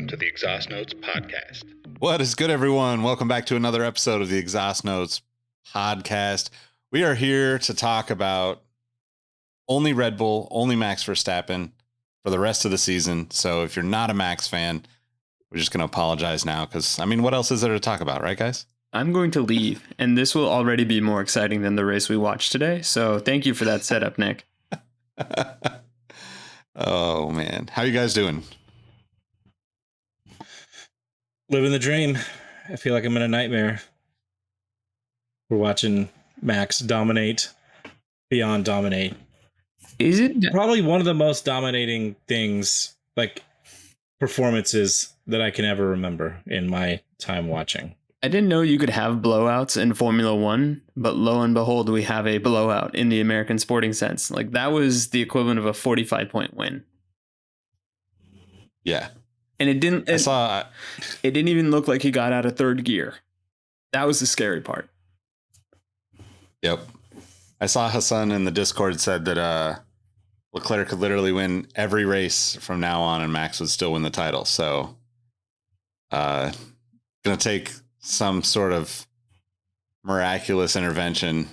Welcome to the Exhaust Notes podcast. What is good, everyone? Welcome back to another episode of the Exhaust Notes podcast. We are here to talk about only Red Bull, only Max Verstappen for the rest of the season. So if you're not a Max fan, we're just going to apologize now because, I mean, what else is there to talk about, right, guys? I'm going to leave, and this will already be more exciting than the race we watched today. So thank you for that setup, Nick. Oh, man. How are you guys doing? Living the dream. I feel like I'm in a nightmare. We're watching Max dominate, beyond dominate. Is it Probably one of the most dominating things, like performances that I can ever remember in my time watching. I didn't know you could have blowouts in Formula One, but lo and behold, we have a blowout in the American sporting sense. Like, that was the equivalent of a 45-point win. Yeah. And it didn't even look like he got out of third gear. That was the scary part. Yep. I saw Hassan in the Discord said that Leclerc could literally win every race from now on and Max would still win the title. So gonna take some sort of miraculous intervention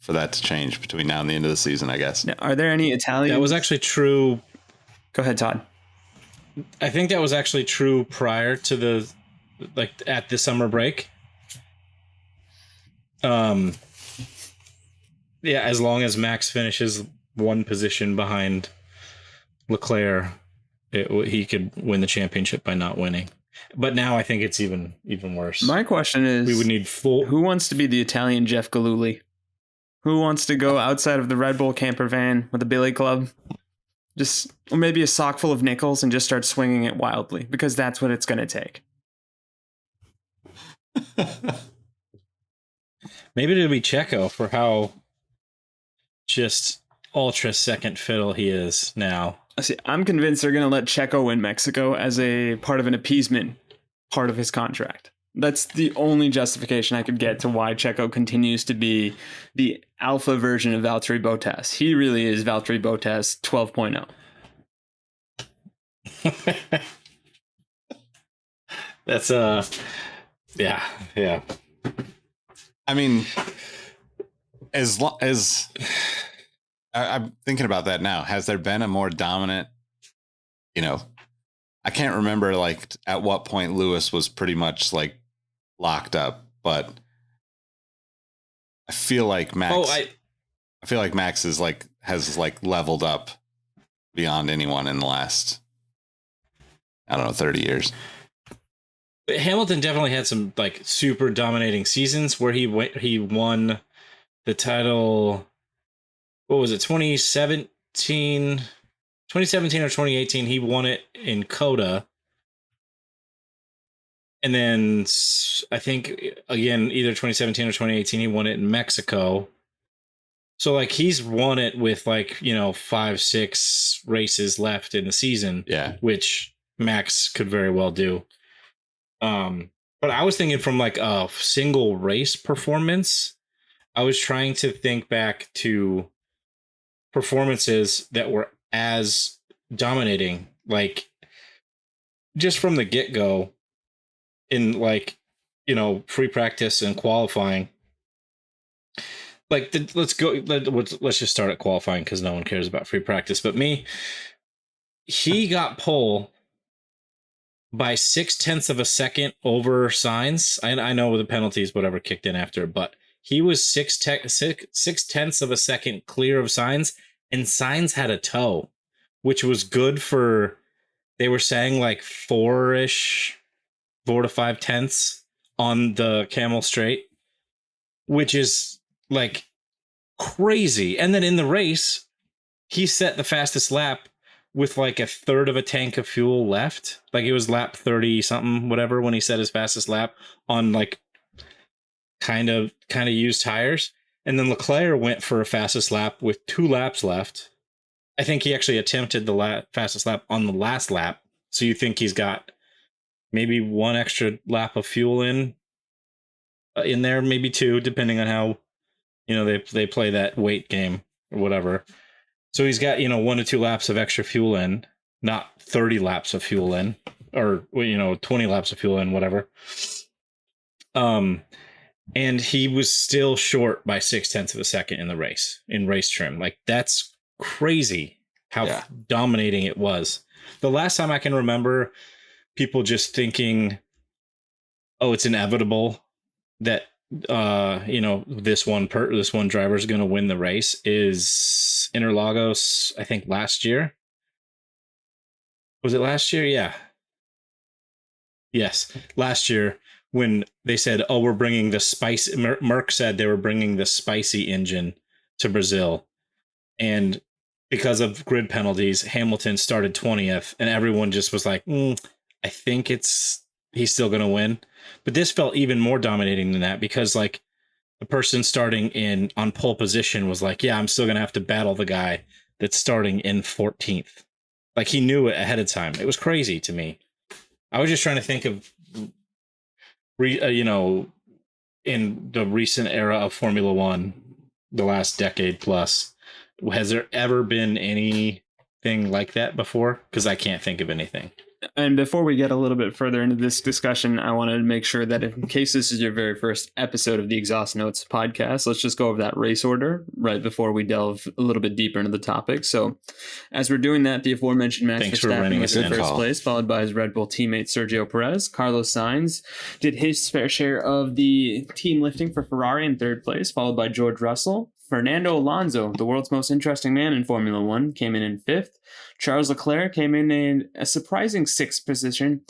for that to change between now and the end of the season, I guess. Now, are there any Italians? That was actually true. Go ahead, Todd. I think that was actually true prior to at the summer break. Yeah, as long as Max finishes one position behind Leclerc, he could win the championship by not winning. But now I think it's even worse. My question is, we would need who wants to be the Italian Jeff Galooly? Who wants to go outside of the Red Bull camper van with a billy club? Or maybe a sock full of nickels and just start swinging it wildly, because that's what it's going to take. Maybe it'll be Checo for how just ultra second fiddle he is now. See, I'm convinced they're going to let Checo win Mexico as a part of an appeasement part of his contract. That's the only justification I could get to why Checo continues to be the alpha version of Valtteri Bottas. He really is Valtteri Bottas 12.0. That's yeah. I mean, as I'm thinking about that now, has there been a more dominant, I can't remember like at what point Lewis was pretty much like locked up, but I feel like Max is has leveled up beyond anyone in the last, 30 years. Hamilton definitely had some like super dominating seasons where he won the title. What was it? 2017 or 2018. He won it in Coda. And then I think, again, either 2017 or 2018, he won it in Mexico. So, like, he's won it with, 5-6 races left in the season. Yeah. Which Max could very well do. But I was thinking from, like, a single race performance. I was trying to think back to performances that were as dominating. Like, just from the get-go. In free practice and qualifying, let's just start at qualifying because no one cares about free practice but me. He got pole by 0.6 of a second over Sainz. I know the penalties whatever kicked in after, but he was 0.6 of a second clear of Sainz, and Sainz had a toe, which was good for, they were saying like 4 to 5 tenths on the Camel Straight, which is like crazy. And then in the race, he set the fastest lap with like a third of a tank of fuel left. Like it was lap 30 something, whatever, when he set his fastest lap on like kind of used tires. And then Leclerc went for a fastest lap with 2 laps left. I think he actually attempted the fastest lap on the last lap. So you think he's got maybe 1 extra lap of fuel in there, maybe 2, depending on how, they play that weight game or whatever. So he's got, 1 to 2 laps of extra fuel in. not 30 laps of fuel in, or 20 laps of fuel in, whatever. And he was still short by 0.6 of a second in the race, in race trim. Like, that's crazy how dominating it was. The last time I can remember people just thinking, oh, it's inevitable that this one driver is going to win the race is Interlagos, I think last year. Was it last year? Yeah. Yes, last year, when they said, oh, we're bringing the spicy, Merck said they were bringing the spicy engine to Brazil. And because of grid penalties, Hamilton started 20th, and everyone just was like, I think he's still going to win. But this felt even more dominating than that, because like the person starting on pole position was like, yeah, I'm still going to have to battle the guy that's starting in 14th. Like, he knew it ahead of time. It was crazy to me. I was just trying to think of, in the recent era of Formula One, the last decade plus, has there ever been anything like that before? Because I can't think of anything. And before we get a little bit further into this discussion, I wanted to make sure that in case this is your very first episode of the Exhaust Notes podcast, let's just go over that race order right before we delve a little bit deeper into the topic. So as we're doing that, the aforementioned Max Verstappen was in first place, followed by his Red Bull teammate Sergio Perez. Carlos Sainz did his fair share of the team lifting for Ferrari in third place, followed by George Russell. Fernando Alonso, the world's most interesting man in Formula One, came in fifth. Charles Leclerc came in a surprising sixth position.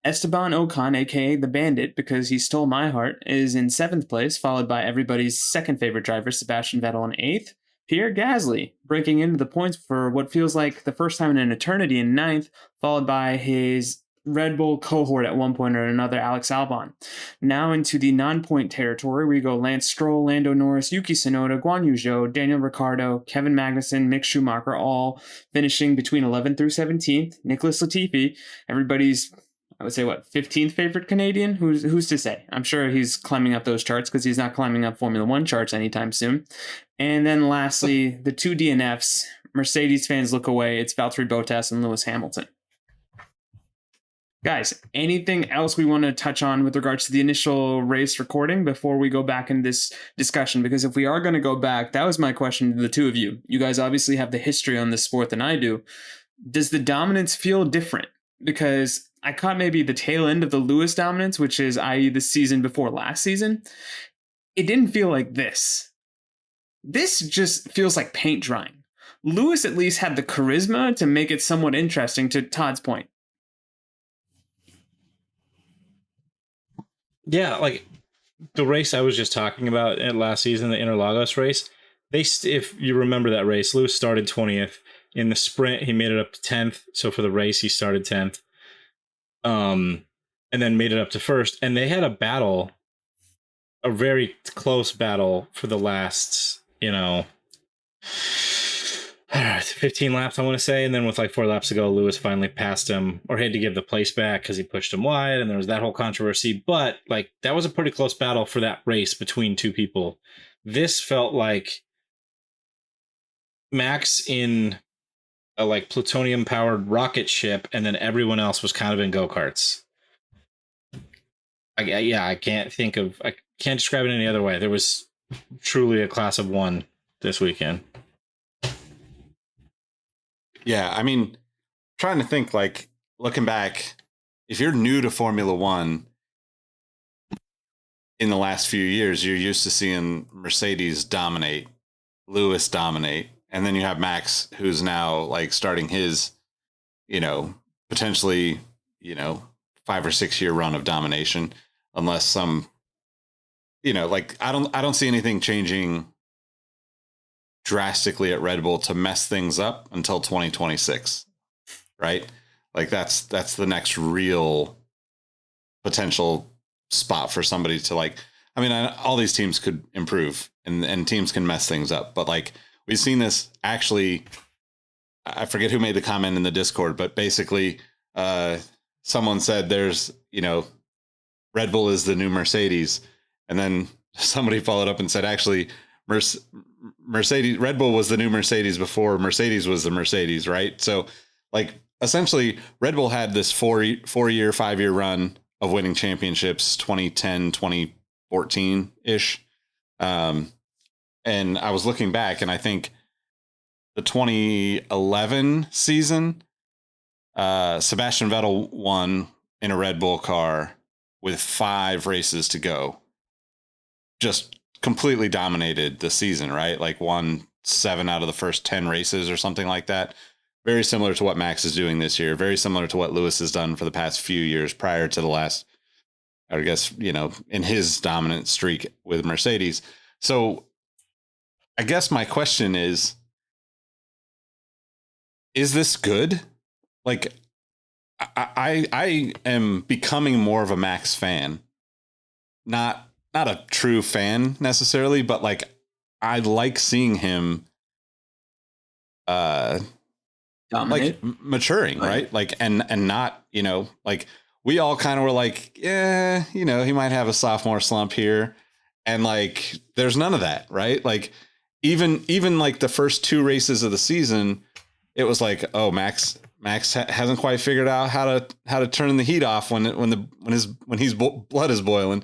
Esteban Ocon, aka the Bandit, because he stole my heart, is in seventh place, followed by everybody's second favorite driver, Sebastian Vettel, in eighth. Pierre Gasly breaking into the points for what feels like the first time in an eternity in ninth, followed by his Red Bull cohort at one point or another, Alex Albon. Now into the non-point territory, we go Lance Stroll, Lando Norris, Yuki Tsunoda, Guan Yu Zhou, Daniel Ricciardo, Kevin Magnussen, Mick Schumacher, all finishing between 11th through 17th. Nicholas Latifi, everybody's, I would say, 15th favorite Canadian? Who's to say? I'm sure he's climbing up those charts because he's not climbing up Formula One charts anytime soon. And then lastly, the two DNFs. Mercedes fans look away. It's Valtteri Bottas and Lewis Hamilton. Guys, anything else we want to touch on with regards to the initial race recording before we go back in this discussion? Because if we are going to go back, that was my question to the two of you. You guys obviously have the history on this sport than I do. Does the dominance feel different? Because I caught maybe the tail end of the Lewis dominance, which is, i.e., the season before last season. It didn't feel like this. This just feels like paint drying. Lewis at least had the charisma to make it somewhat interesting, to Todd's point. Yeah, like the race I was just talking about at last season, the Interlagos race, if you remember that race, Lewis started 20th. In the sprint, he made it up to 10th. So for the race, he started 10th. And then made it up to first. And they had a battle, a very close battle for the last, 15 laps, I want to say. And then with like 4 laps to go, Lewis finally passed him, or had to give the place back because he pushed him wide. And there was that whole controversy. But like, that was a pretty close battle for that race between two people. This felt like Max in a like plutonium powered rocket ship, and then everyone else was kind of in go-karts. I can't describe it any other way. There was truly a class of one this weekend. Yeah, I mean, trying to think, like, looking back, if you're new to Formula One in the last few years, you're used to seeing Mercedes dominate, Lewis dominate, and then you have Max, who's now like starting his, potentially, 5 or 6 year run of domination, unless some, I don't see anything changing drastically at Red Bull to mess things up until 2026, right? Like that's the next real potential spot for somebody to all these teams could improve and teams can mess things up, but like we've seen this actually. I forget who made the comment in the Discord, but basically someone said there's, Red Bull is the new Mercedes. And then somebody followed up and said, actually, Mercedes, Red Bull was the new Mercedes before Mercedes was the Mercedes, right? So like essentially Red Bull had this 4-year, 5-year run of winning championships, 2010, 2014 ish. And I was looking back, and I think the 2011 season, Sebastian Vettel won in a Red Bull car with 5 races to go. Just completely dominated the season, right? Like won 7 out of the first 10 races or something like that. Very similar to what Max is doing this year. Very similar to what Lewis has done for the past few years prior to the last, I guess, in his dominant streak with Mercedes. So I guess my question is this good? Like, I am becoming more of a Max fan. Not a true fan necessarily, but like I like seeing him Dominate. like maturing, right? Like and not, like we all kind of were like, yeah, he might have a sophomore slump here. And like there's none of that, right? Like even like the first 2 races of the season, it was like, oh, Max hasn't quite figured out how to turn the heat off when his blood is boiling.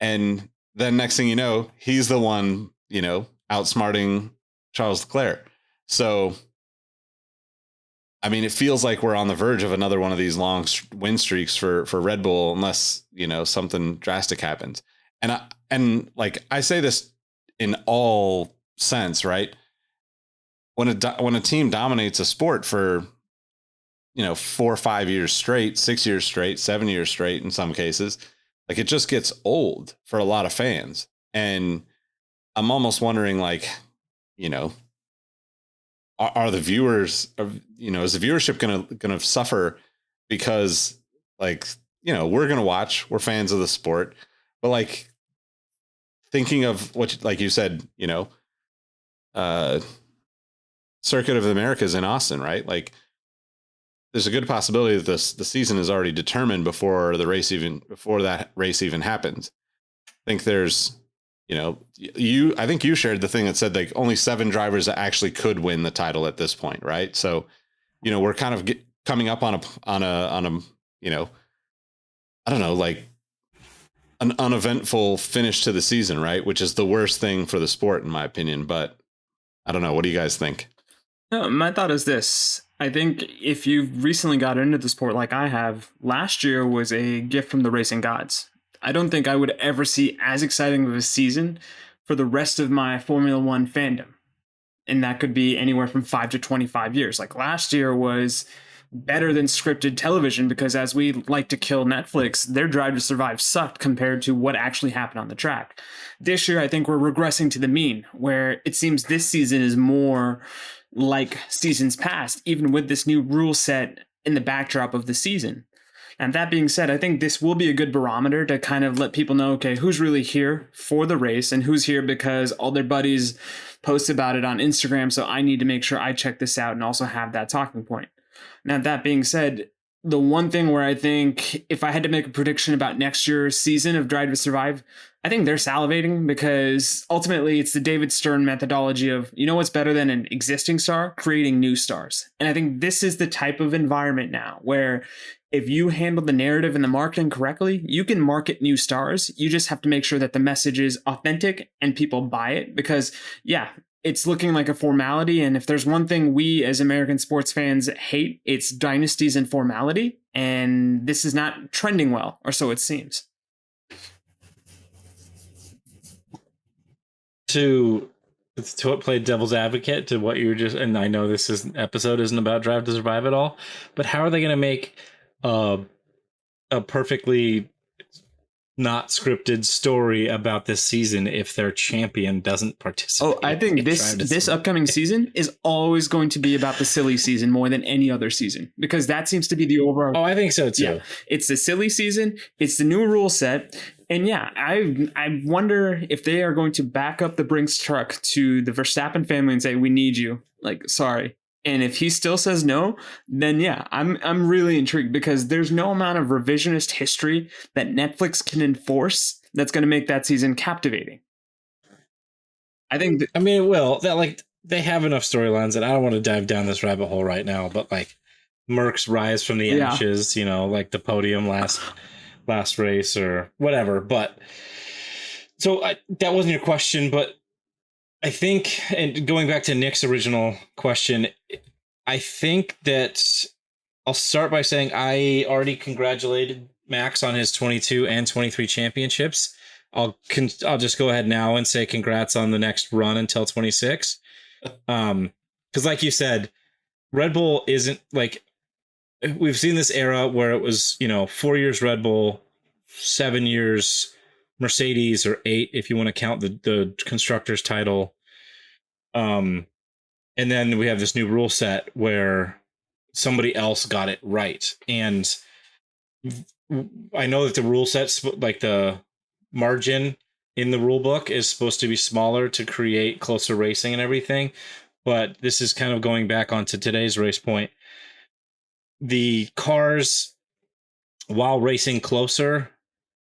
And then next thing you know, he's the one, outsmarting Charles Leclerc. So, I mean, it feels like we're on the verge of another one of these long win streaks for Red Bull, unless, something drastic happens. And I say this in all sense, right? When a team dominates a sport for, 4 or 5 years straight, 6 years straight, 7 years straight, in some cases, like it just gets old for a lot of fans. And I'm almost wondering, like, are the viewers, is the viewership gonna suffer because, like, we're gonna watch, we're fans of the sport, but like thinking of what, like you said, Circuit of the Americas in Austin, right? Like there's a good possibility that the season is already determined before that race even happens. I think there's, I think you shared the thing that said like only 7 drivers that actually could win the title at this point, right? So, we're kind of coming up on a I don't know, like an uneventful finish to the season, right? Which is the worst thing for the sport, in my opinion. But I don't know. What do you guys think? No, my thought is this. I think if you've recently got into the sport like I have, last year was a gift from the racing gods. I don't think I would ever see as exciting of a season for the rest of my Formula One fandom. And that could be anywhere from 5 to 25 years. Like last year was better than scripted television because, as we like to kill Netflix, their Drive to Survive sucked compared to what actually happened on the track. This year, I think we're regressing to the mean, where it seems this season is more like seasons past, even with this new rule set in the backdrop of the season. And that being said, I think this will be a good barometer to kind of let people know, okay, who's really here for the race and who's here because all their buddies post about it on Instagram. So I need to make sure I check this out and also have that talking point. Now, that being said, the one thing where I think if I had to make a prediction about next year's season of Drive to Survive, I think they're salivating because ultimately it's the David Stern methodology of, what's better than an existing star? Creating new stars. And I think this is the type of environment now where if you handle the narrative and the marketing correctly, you can market new stars. You just have to make sure that the message is authentic and people buy it because, yeah, it's looking like a formality. And if there's one thing we as American sports fans hate, it's dynasties and formality. And this is not trending well, or so it seems. To play devil's advocate to what you were just, and I know episode isn't about Drive to Survive at all, but how are they going to make a perfectly not scripted story about this season if their champion doesn't participate? Oh, I think this upcoming season is always going to be about the silly season more than any other season because that seems to be the overall. Oh, I think so too. Yeah, it's the silly season. It's the new rule set. And yeah, I wonder if they are going to back up the Brinks truck to the Verstappen family and say, we need you. Like, sorry. And if he still says no, then yeah, I'm really intrigued because there's no amount of revisionist history that Netflix can enforce that's going to make that season captivating. I think. I mean, well, that like they have enough storylines, and I don't want to dive down this rabbit hole right now, but like Merck's rise from the ashes, you know, like the podium last race or whatever. But so that wasn't your question, but I think, and going back to Nick's original question, I think that I'll start by saying I already congratulated Max on his 22 and 23 championships. I'll just go ahead now and say congrats on the next run until 26. Because like you said, Red Bull isn't like, we've seen this era where it was, you know, 4 years Red Bull, 7 years Mercedes, or 8 if you want to count the constructors title. And then we have this new rule set where somebody else got it right. And I know that the rule sets, like the margin in the rule book, is supposed to be smaller to create closer racing and everything. But this is kind of going back onto today's race point. The cars, while racing closer,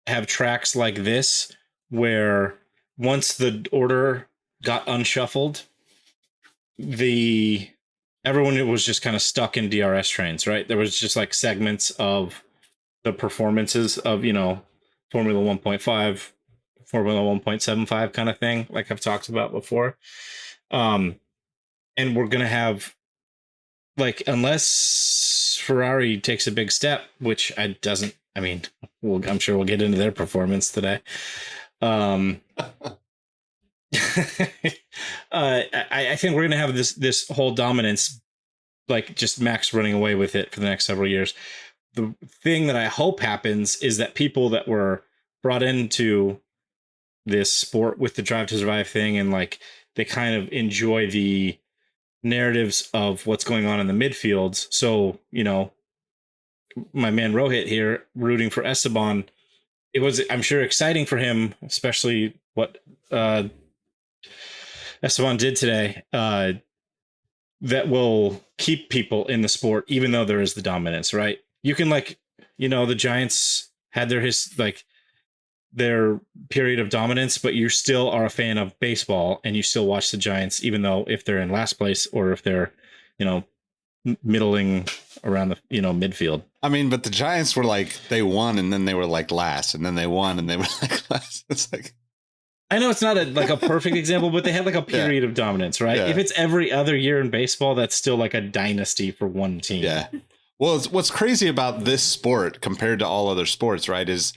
have tracks like this where once the order got unshuffled, everyone was just kind of stuck in DRS trains, right? There was just like segments of the performances of, you know, Formula 1.5, Formula 1.75 kind of thing, like I've talked about before. And we're going to have, like, unless Ferrari takes a big step, which I'm sure we'll get into their performance today. I think we're going to have this whole dominance, like just Max running away with it for the next several years. The thing that I hope happens is that people that were brought into this sport with the Drive to Survive thing, and like they kind of enjoy the narratives of what's going on in the midfields. So, you know, my man Rohit here rooting for Esteban, it was, I'm sure, exciting for him, especially what Esteban did today. That will keep people in the sport, even though there is the dominance, right? You can, like, you know, the Giants had their period of dominance, but you still are a fan of baseball and you still watch the Giants, even though if they're in last place or if they're, you know, middling around the, you know, midfield. I mean, but the Giants were like, they won and then they were like last, and then they won and they were like last. It's like, I know it's not a perfect example, but they had like a period of dominance, right? Yeah. If it's every other year in baseball, that's still like a dynasty for one team. Yeah. Well, what's crazy about this sport compared to all other sports, right, is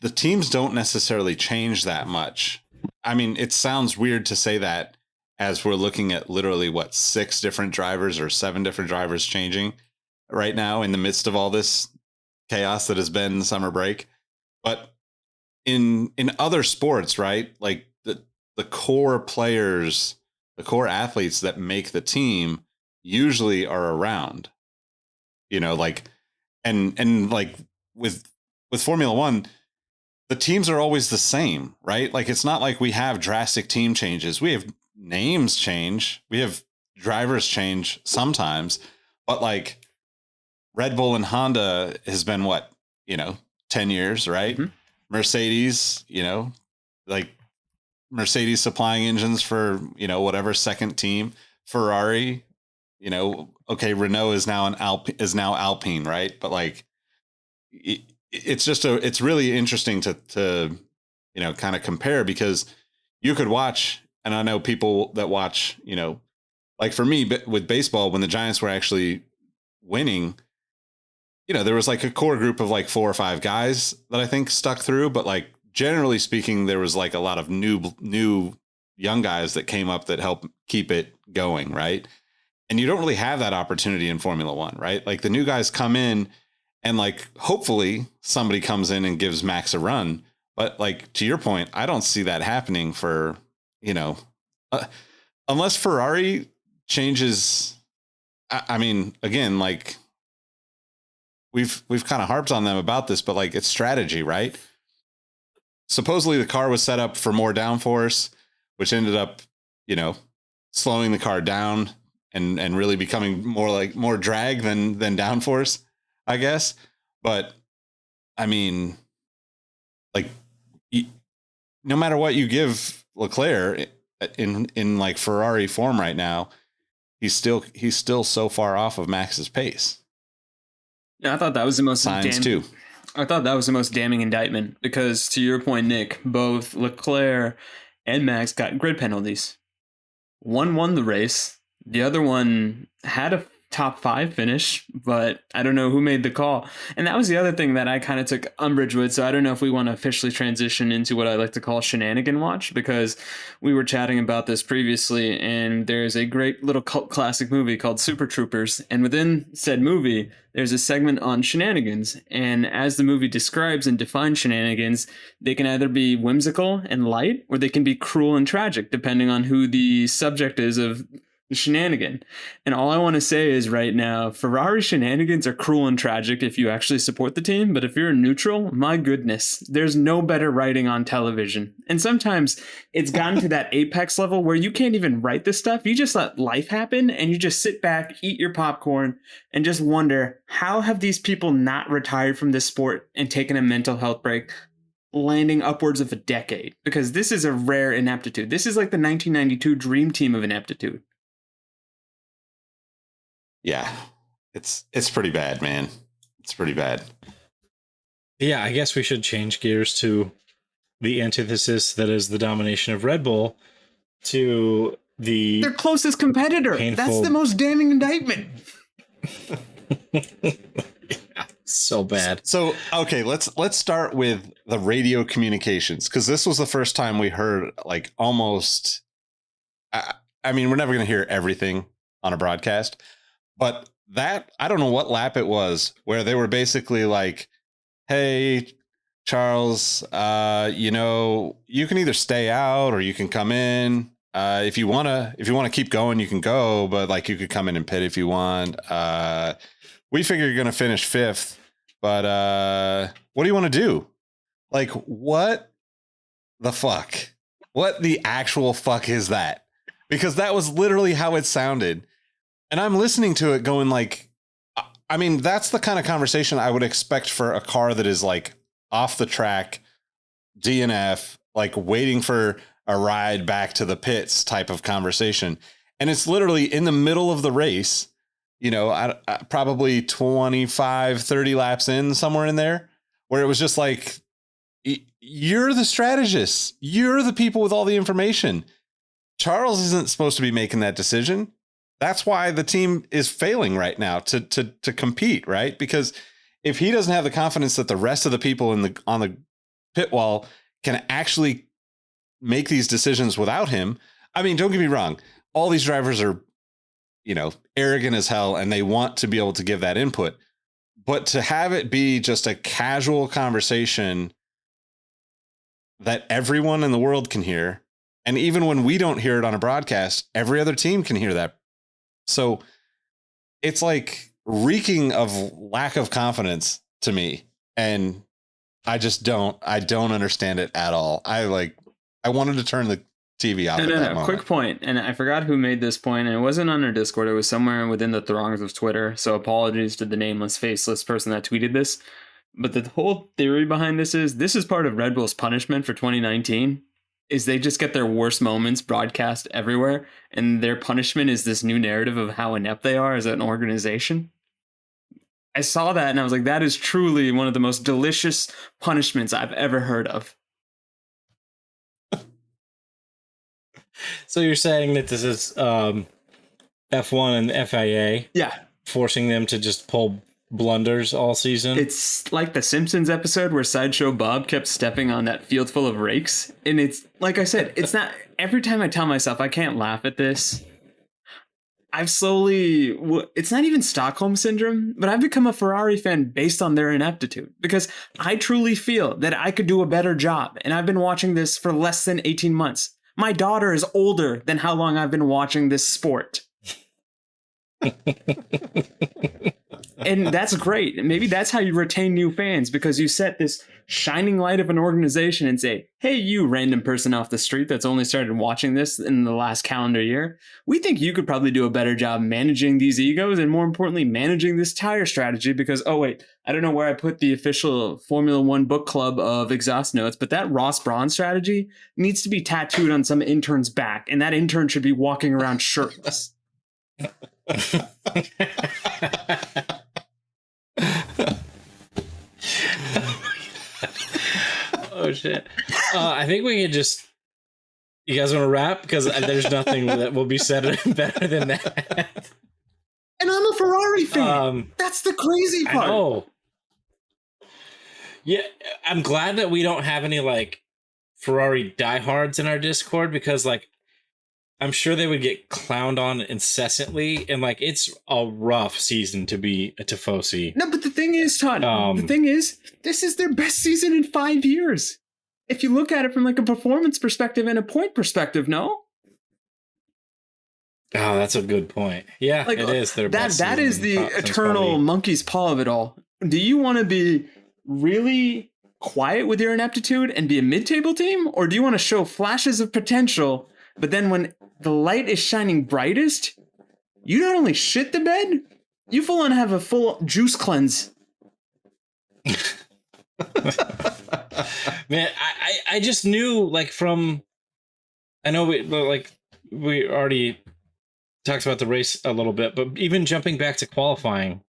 the teams don't necessarily change that much. I mean, it sounds weird to say that as we're looking at literally 6 different drivers or 7 different drivers changing right now in the midst of all this chaos that has been summer break. But in other sports, right, like the core players, the core athletes that make the team usually are around, you know, like, and like with Formula One, the teams are always the same, right? Like, it's not like we have drastic team changes. We have names change. We have drivers change sometimes, but like Red Bull and Honda has been 10 years, right? Mm-hmm. Mercedes, you know, like Mercedes supplying engines for, you know, whatever second team. Ferrari, you know, okay, Renault is now Alpine, right? But like, it's really interesting to you know, kind of compare, because you could watch, and I know people that watch, you know, like for me, but with baseball, when the Giants were actually winning, you know, there was like a core group of like 4 or 5 guys that I think stuck through, but like generally speaking, there was like a lot of new young guys that came up that helped keep it going, right? And you don't really have that opportunity in Formula One, right? Like the new guys come in and like hopefully somebody comes in and gives Max a run, but like to your point, I don't see that happening for, you know, unless Ferrari changes. I mean, again, like we've kind of harped on them about this, but like it's strategy, right? Supposedly the car was set up for more downforce, which ended up, you know, slowing the car down and really becoming more drag than downforce, I guess. But I mean, like, no matter what you give Leclerc in like Ferrari form right now, he's still so far off of Max's pace. Yeah, I thought that was the most Sainz too. I thought that was the most damning indictment because, to your point, Nick, both Leclerc and Max got grid penalties. One won the race. The other one had a top 5 finish, but I don't know who made the call. And that was the other thing that I kind of took umbrage with. So I don't know if we want to officially transition into what I like to call shenanigan watch, because we were chatting about this previously, and there's a great little cult classic movie called Super Troopers. And within said movie, there's a segment on shenanigans. And as the movie describes and defines shenanigans, they can either be whimsical and light, or they can be cruel and tragic, depending on who the subject is of the shenanigan. And all I want to say is right now, Ferrari shenanigans are cruel and tragic if you actually support the team, but if you're neutral, my goodness, there's no better writing on television. And sometimes it's gotten to that apex level where you can't even write this stuff. You just let life happen and you just sit back, eat your popcorn, and just wonder, how have these people not retired from this sport and taken a mental health break, landing upwards of a decade? Because this is a rare ineptitude. This is like the 1992 dream team of ineptitude. Yeah, it's pretty bad, man. It's pretty bad. Yeah, I guess we should change gears to the antithesis that is the domination of Red Bull to their closest competitor. Painful. That's the most damning indictment. Yeah, so bad. So, okay, let's start with the radio communications, because this was the first time we heard like almost. I mean, we're never going to hear everything on a broadcast. But that, I don't know what lap it was, where they were basically like, hey, Charles, you can either stay out or you can come in. If you want to keep going, you can go, but like you could come in and pit if you want. We figure you're going to finish 5th, but what do you want to do? Like, what the fuck? What the actual fuck is that? Because that was literally how it sounded. And I'm listening to it going like, I mean, that's the kind of conversation I would expect for a car that is like off the track, DNF, like waiting for a ride back to the pits type of conversation. And it's literally in the middle of the race, probably 25, 30 laps in, somewhere in there, where it was just like, you're the strategists. You're the people with all the information. Charles isn't supposed to be making that decision. That's why the team is failing right now to compete, right? Because if he doesn't have the confidence that the rest of the people on the pit wall can actually make these decisions without him, I mean, don't get me wrong, all these drivers are, arrogant as hell, and they want to be able to give that input. But to have it be just a casual conversation that everyone in the world can hear, and even when we don't hear it on a broadcast, every other team can hear that. So it's like reeking of lack of confidence to me. And I don't understand it at all. I wanted to turn the TV off. No. Quick point. And I forgot who made this point. And it wasn't on our Discord. It was somewhere within the throngs of Twitter. So apologies to the nameless, faceless person that tweeted this. But the whole theory behind this is part of Red Bull's punishment for 2019. Is they just get their worst moments broadcast everywhere, and their punishment is this new narrative of how inept they are as an organization. I saw that and I was like, that is truly one of the most delicious punishments I've ever heard of. So you're saying that this is F1 and the FIA forcing them to just pull blunders all season? It's like the Simpsons episode where Sideshow Bob kept stepping on that field full of rakes. And it's, like I said, it's not, every time I tell myself I can't laugh at this, it's not even Stockholm Syndrome, but I've become a Ferrari fan based on their ineptitude, because I truly feel that I could do a better job. And I've been watching this for less than 18 months. My daughter is older than how long I've been watching this sport. And that's great. Maybe that's how you retain new fans, because you set this shining light of an organization and say, hey, you random person off the street that's only started watching this in the last calendar year, we think you could probably do a better job managing these egos and, more importantly, managing this tire strategy. Because, oh wait, I don't know where I put the official Formula One book club of exhaust notes, but that Ross Brawn strategy needs to be tattooed on some intern's back, and that intern should be walking around shirtless. Oh shit! I think we could just. You guys want to wrap because there's nothing that will be said better than that. And I'm a Ferrari fan. That's the crazy part. I know. Yeah, I'm glad that we don't have any like Ferrari diehards in our Discord because like I'm sure they would get clowned on incessantly, and like it's a rough season to be a Tifosi. No, but the thing is, Todd, the thing is, this is their best season in 5 years. If you look at it from like a performance perspective and a point perspective, no? Oh, that's a good point. Yeah, like, it is their best that is the eternal monkey's paw of it all. Do you want to be really quiet with your ineptitude and be a mid-table team, or do you want to show flashes of potential, but then when the light is shining brightest, you not only shit the bed, you full on have a full juice cleanse. Man, I just knew like from I know we already talked about the race a little bit, but even jumping back to qualifying,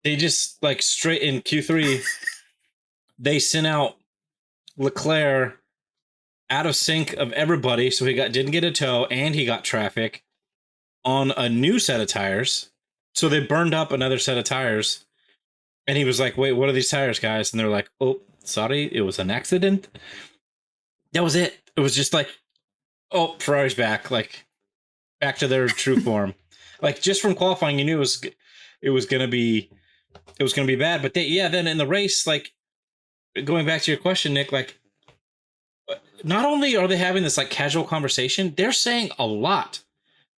they just like straight in Q3 they sent out Leclerc out of sync of everybody, so he didn't get a tow and he got traffic on a new set of tires. So they burned up another set of tires. And he was like, wait, what are these tires, guys? And they're like, oh, sorry, it was an accident. That was it. It was just like, oh, Ferrari's back, like back to their true form. Like just from qualifying, you knew it was gonna be bad. But then in the race, like going back to your question, Nick, like not only are they having this like casual conversation, they're saying a lot.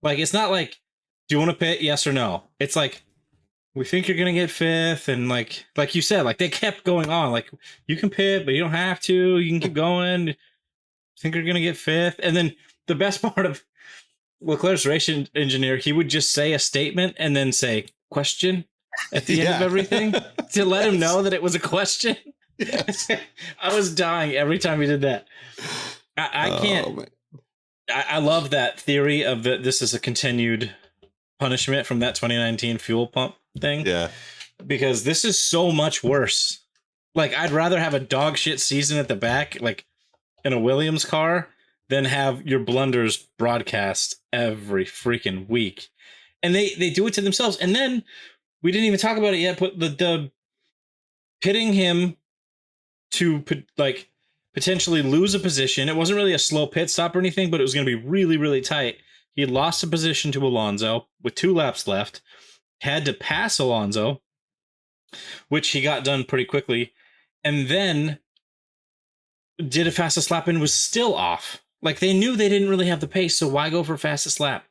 Like it's not like, do you want to pit? Yes or no? It's like, we think you're gonna get fifth, and like you said, like they kept going on. Like you can pit, but you don't have to. You can keep going. Think you're gonna get fifth, and then the best part of Leclerc's race engineer, he would just say a statement and then say question at the end of everything to let him know that it was a question. Yes. I was dying every time he did that. I can't. I love that theory of that. This is a continued punishment from that 2019 fuel pump thing. Yeah. Because this is so much worse. Like, I'd rather have a dog shit season at the back, like in a Williams car, than have your blunders broadcast every freaking week. And they do it to themselves. And then we didn't even talk about it yet, but the pitting him to like potentially lose a position. It wasn't really a slow pit stop or anything, but it was going to be really, really tight. He had lost a position to Alonso with 2 laps left, had to pass Alonso, which he got done pretty quickly, and then did a fastest lap and was still off. Like, they knew they didn't really have the pace, so why go for fastest lap?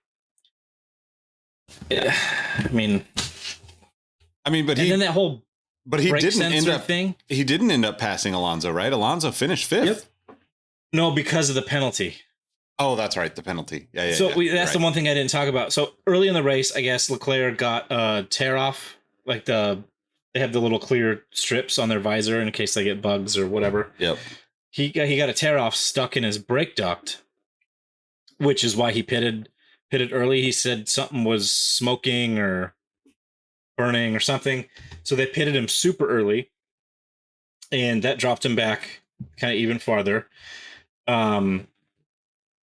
I mean, but he, then that whole he didn't end up passing Alonso, right? Alonso finished 5th. Yep. No, because of the penalty. Oh, that's right, the penalty. Yeah. So that's the one thing I didn't talk about. So early in the race, I guess Leclerc got a tear off, like they have the little clear strips on their visor in case they get bugs or whatever. Yep. He got a tear off stuck in his brake duct, which is why he pitted early. He said something was smoking or burning or something. So they pitted him super early, and that dropped him back kind of even farther.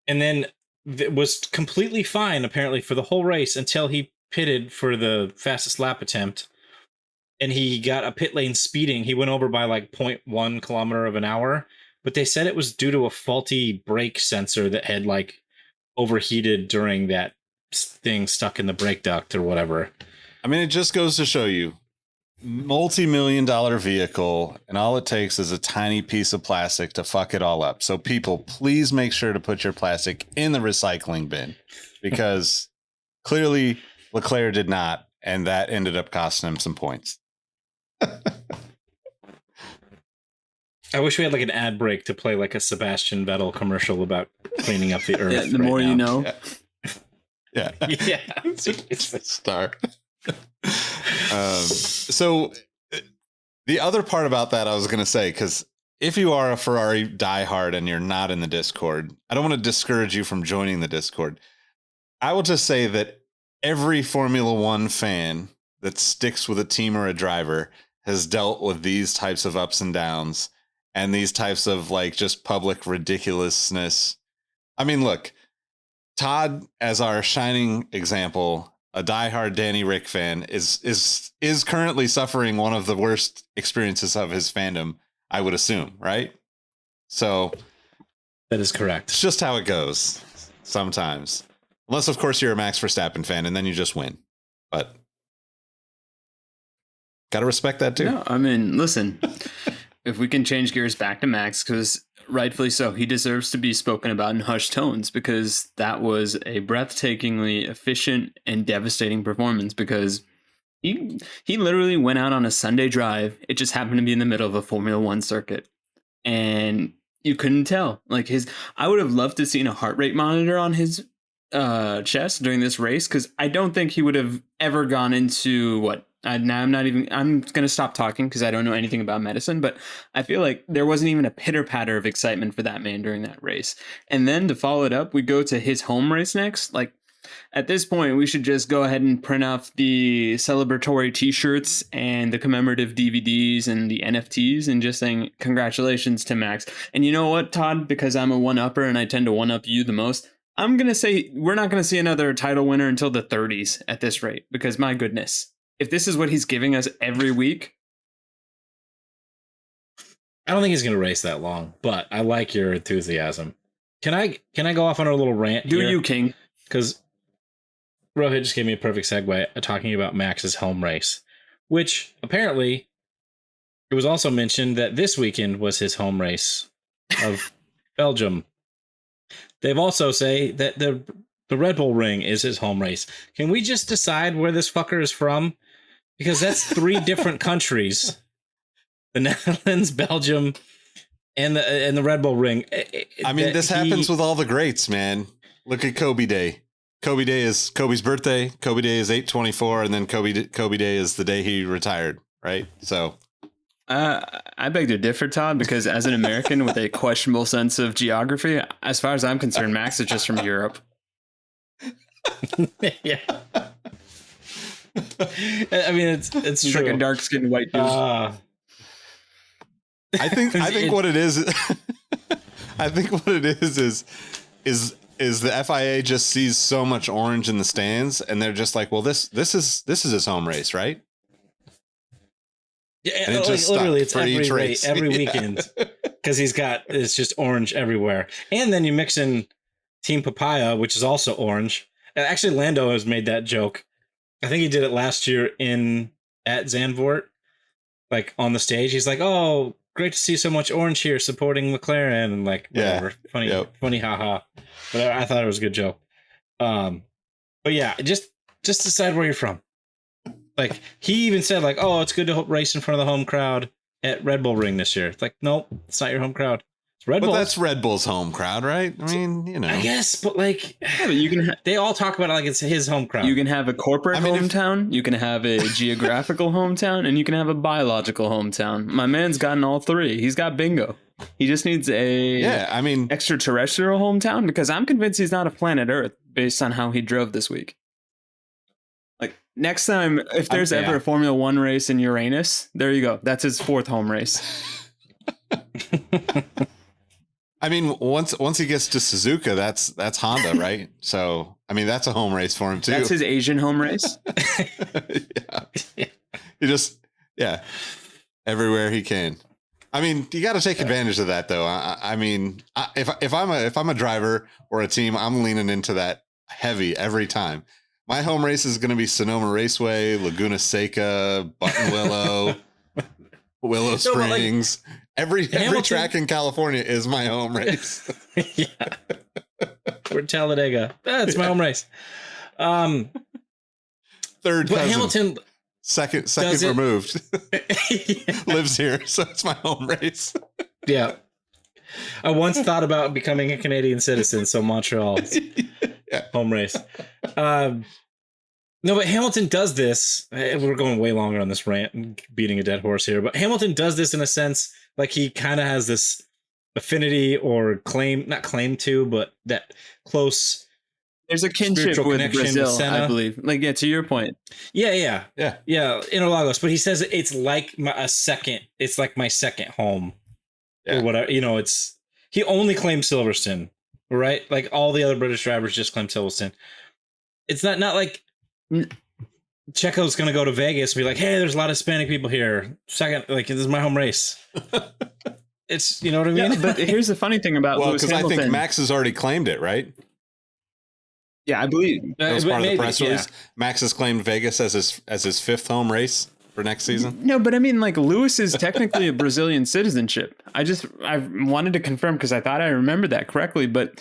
And then it was completely fine, apparently, for the whole race until he pitted for the fastest lap attempt. And he got a pit lane speeding. He went over by like 0.1 kilometer of an hour. But they said it was due to a faulty brake sensor that had like overheated during that thing stuck in the brake duct or whatever. I mean, it just goes to show you, multi-million-dollar vehicle, and all it takes is a tiny piece of plastic to fuck it all up. So people, please make sure to put your plastic in the recycling bin, because clearly Leclerc did not, and that ended up costing him some points. I wish we had like an ad break to play like a Sebastian Vettel commercial about cleaning up the earth. Yeah, the more you know. Yeah. It's a star. So the other part about that I was going to say, because if you are a Ferrari diehard and you're not in the Discord, I don't want to discourage you from joining the Discord. I will just say that every Formula One fan that sticks with a team or a driver has dealt with these types of ups and downs and these types of like just public ridiculousness. I mean, look, Todd, as our shining example, a diehard Danny Rick fan, is currently suffering one of the worst experiences of his fandom, I would assume, right? So that is correct. It's just how it goes sometimes. Unless, of course, you're a Max Verstappen fan, and then you just win. But got to respect that, too. No, I mean, listen, if we can change gears back to Max, because rightfully so, he deserves to be spoken about in hushed tones, because that was a breathtakingly efficient and devastating performance, because he literally went out on a Sunday drive. It just happened to be in the middle of a Formula One circuit. And you couldn't tell. Like I would have loved to seen a heart rate monitor on his chest during this race, because I don't think he would have ever gone into I'm going to stop talking because I don't know anything about medicine, but I feel like there wasn't even a pitter patter of excitement for that man during that race. And then to follow it up, we go to his home race next. Like at this point, we should just go ahead and print off the celebratory t-shirts and the commemorative DVDs and the NFTs and just saying congratulations to Max. And you know what, Todd, because I'm a one-upper and I tend to one-up you the most, I'm going to say we're not going to see another title winner until the 30s at this rate, because my goodness, if this is what he's giving us every week. I don't think he's going to race that long, but I like your enthusiasm. Can I go off on a little rant Do here? you, King? Because Rohit just gave me a perfect segue talking about Max's home race, which apparently it was also mentioned that this weekend was his home race of Belgium. They've also say that the Red Bull Ring is his home race. Can we just decide where this fucker is from? Because that's 3 different countries: the Netherlands, Belgium, and the Red Bull Ring. I mean, this happens with all the greats, man. Look at Kobe Day. Kobe Day is Kobe's birthday. Kobe Day is 8/24, and then Kobe Day is the day he retired, right? So I beg to differ, Todd, because as an American with a questionable sense of geography, as far as I'm concerned, Max is just from Europe. Yeah. I mean, it's He's true. like a dark-skinned white dude. I think what it is I think what it is the FIA just sees so much orange in the stands, and they're just like, well, this is his home race, right? Yeah, and like, literally, it's every Yeah. weekend, because it's just orange everywhere. And then you mix in Team Papaya, which is also orange. And actually, Lando has made that joke. I think he did it last year at Zandvoort, like on the stage. He's like, "Oh, great to see so much orange here supporting McLaren," and like, whatever, funny, haha. But I thought it was a good joke. But yeah, just decide where you're from. Like he even said, like, "Oh, it's good to race in front of the home crowd at Red Bull Ring this year." It's like, nope, it's not your home crowd. It's Red Bull. But that's Red Bull's home crowd, right? I mean, you know. I guess, but like, Yeah, but you can they all talk about it like it's his home crowd. you can have a corporate hometown, you can have a geographical hometown, and you can have a biological hometown. My man's gotten all 3. He's got bingo. He just needs a extraterrestrial hometown, because I'm convinced he's not of planet Earth based on how he drove this week. Like next time, if there's ever a Formula One race in Uranus, there you go. That's his 4th home race. I mean, once he gets to Suzuka, that's Honda, right? So, I mean, that's a home race for him too. That's his Asian home race. Yeah. He just, everywhere he can. I mean, you got to take advantage of that, though. I mean, if I'm a driver or a team, I'm leaning into that heavy every time. My home race is going to be Sonoma Raceway, Laguna Seca, Buttonwillow, Willow Springs. Every track in California is my home race. Yeah. We're Talladega. That's my home race. Third cousin. Hamilton second removed. Lives here, so it's my home race. Yeah. I once thought about becoming a Canadian citizen, so Montreal home race. No, but Hamilton does this. We're going way longer on this rant and beating a dead horse here, but Hamilton does this in a sense, like he kind of has this affinity or claim, not claim to, but that close There's a kinship spiritual with connection with Brazil, Senna. I believe. Like, yeah, to your point. Yeah. Interlagos, but he says it's like my second home or whatever. It's he only claims Silverstone, right? Like all the other British drivers just claim Silverstone. It's not like Checo's gonna go to Vegas and be like, hey, there's a lot of Hispanic people here. Second, like this is my home race. It's what I mean. Yeah, but here's the funny thing about Lewis because I Hamilton. think Max has already claimed it, right? Yeah, I believe That was part of the press release. Max has claimed Vegas as his fifth home race for next season. No, but I mean, like Lewis is technically a Brazilian citizenship. I wanted to confirm because I thought I remembered that correctly, but.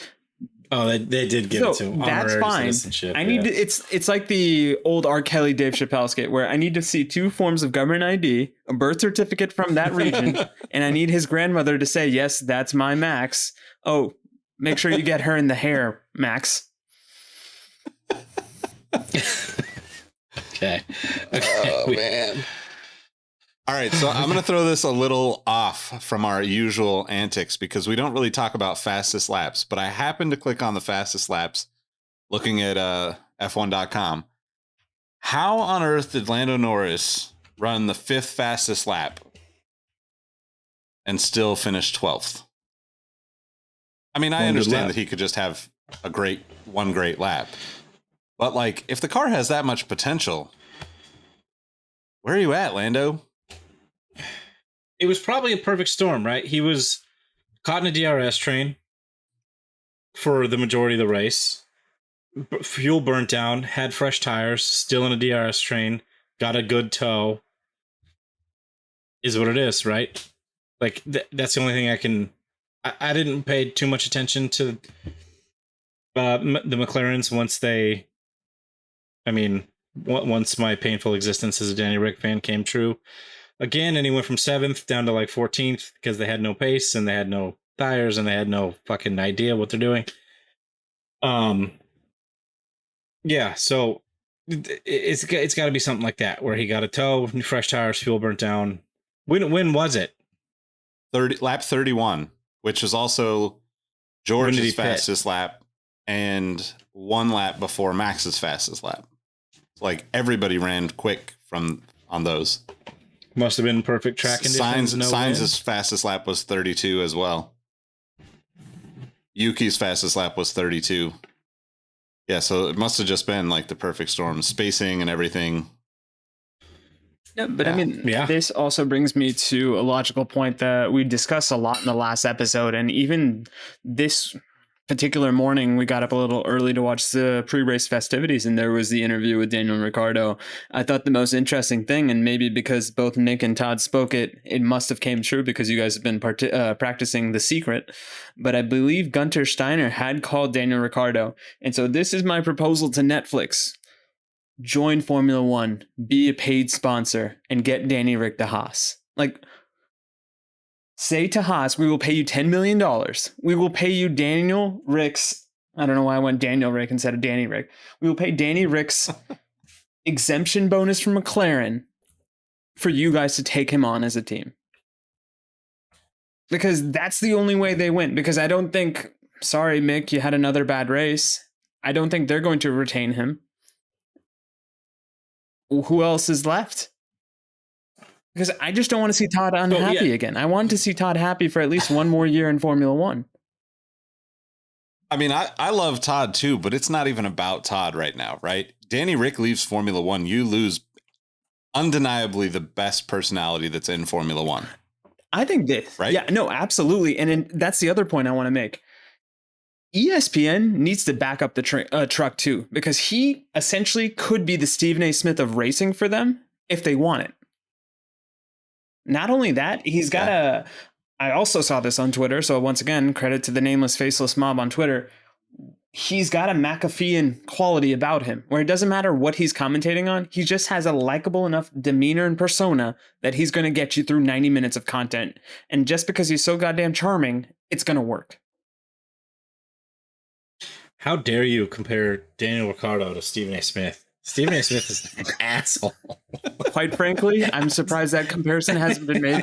Oh, they did give it to him. That's fine. I need to, it's like the old R. Kelly Dave Chappelle skit where I need to see 2 forms of government ID, a birth certificate from that region, and I need his grandmother to say, yes, that's my Max. Oh, make sure you get her in the hair, Max. Okay. Oh, man. All right, so I'm going to throw this a little off from our usual antics because we don't really talk about fastest laps, but I happened to click on the fastest laps looking at F1.com. How on earth did Lando Norris run the 5th fastest lap and still finish 12th? I mean, I understand that he could just have one great lap, but like if the car has that much potential, where are you at, Lando? It was probably a perfect storm, right? He was caught in a DRS train for the majority of the race. Fuel burnt down, had fresh tires, still in a DRS train, got a good tow. Is what it is, right? Like, that's the only thing I didn't pay too much attention to the McLarens once my painful existence as a Danny Rick fan came true. Again, and he went from 7th down to like 14th because they had no pace and they had no tires and they had no fucking idea what they're doing. Yeah, so it's got to be something like that where he got a tow, fresh tires, fuel burnt down. When was it? Lap 31, which was also George's fastest lap and 1 lap before Max's fastest lap. Like everybody ran quick on those. Must have been perfect track conditions. Sainz's fastest lap was 32 as well. Yuki's fastest lap was 32. Yeah, so it must have just been like the perfect storm, spacing and everything. Yeah, but I mean, this also brings me to a logical point that we discussed a lot in the last episode. And even this particular morning, we got up a little early to watch the pre-race festivities, and there was the interview with Daniel Ricciardo. I thought the most interesting thing, and maybe because both Nick and Todd spoke it must have came true because you guys have been practicing the secret. But I believe Gunter Steiner had called Daniel Ricciardo. And so this is my proposal to Netflix. Join Formula One, be a paid sponsor, and get Danny Rick to Haas. Like, say to Haas, we will pay you $10 million. We will pay you Daniel Rick's, I don't know why I went Daniel Rick instead of Danny Rick. We will pay Danny Rick's exemption bonus from McLaren for you guys to take him on as a team. Because that's the only way they win. Because I don't think, sorry, Mick, you had another bad race. I don't think they're going to retain him. Who else is left? Because I just don't want to see Todd unhappy again. I want to see Todd happy for at least one more year in Formula One. I mean, I love Todd too, but it's not even about Todd right now, right? Danny Rick leaves Formula One. You lose undeniably the best personality that's in Formula One. I think this. Right? Yeah, no, absolutely. And that's the other point I want to make. ESPN needs to back up the truck too, because he essentially could be the Stephen A. Smith of racing for them if they want it. Not only that, he's got I also saw this on Twitter, so once again, credit to the nameless, faceless mob on Twitter. He's got a McAfee quality about him, where it doesn't matter what he's commentating on, he just has a likable enough demeanor and persona that he's going to get you through 90 minutes of content. And just because he's so goddamn charming, it's going to work. How dare you compare Daniel Ricciardo to Stephen A. Smith? Stephen A. Smith is an asshole. Quite frankly, I'm surprised that comparison hasn't been made.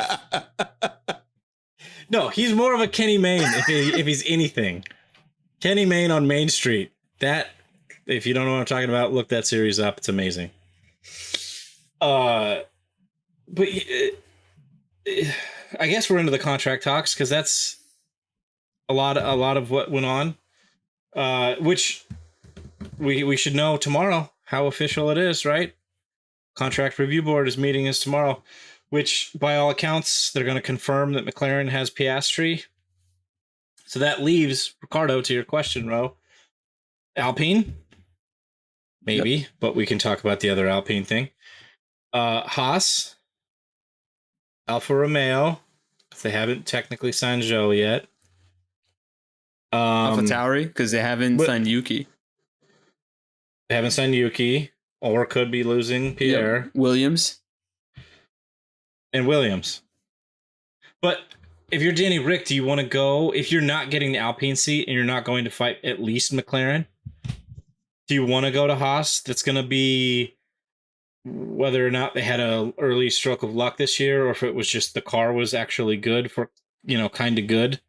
No, he's more of a Kenny Mayne if he's anything. Kenny Mayne on Main Street. That If you don't know what I'm talking about, look that series up. It's amazing. But I guess we're into the contract talks because that's a lot of what went on. Which we should know tomorrow how official it is, right? Contract review board is meeting is tomorrow, which by all accounts they're going to confirm that McLaren has Piastri. So that leaves Ricardo to your question, Ro. Alpine, maybe, but we can talk about the other Alpine thing. Haas, Alfa Romeo. They haven't technically signed Joe yet. AlphaTauri, because they haven't signed Yuki. They haven't signed Yuki, or could be losing Pierre. Yep. Williams. And Williams. But if you're Danny Rick, do you want to go, if you're not getting the Alpine seat and you're not going to fight at least McLaren, do you want to go to Haas? That's going to be whether or not they had an early stroke of luck this year, or if it was just the car was actually good for, kind of good.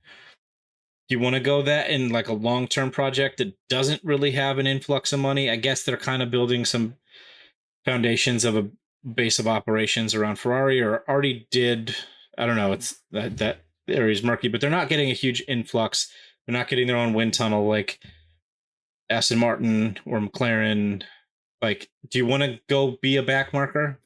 Do you want to go that in like a long-term project that doesn't really have an influx of money? I guess they're kind of building some foundations of a base of operations around Ferrari, or already did. I don't know. It's that area is murky, but they're not getting a huge influx. They're not getting their own wind tunnel like Aston Martin or McLaren. Like, do you want to go be a back marker?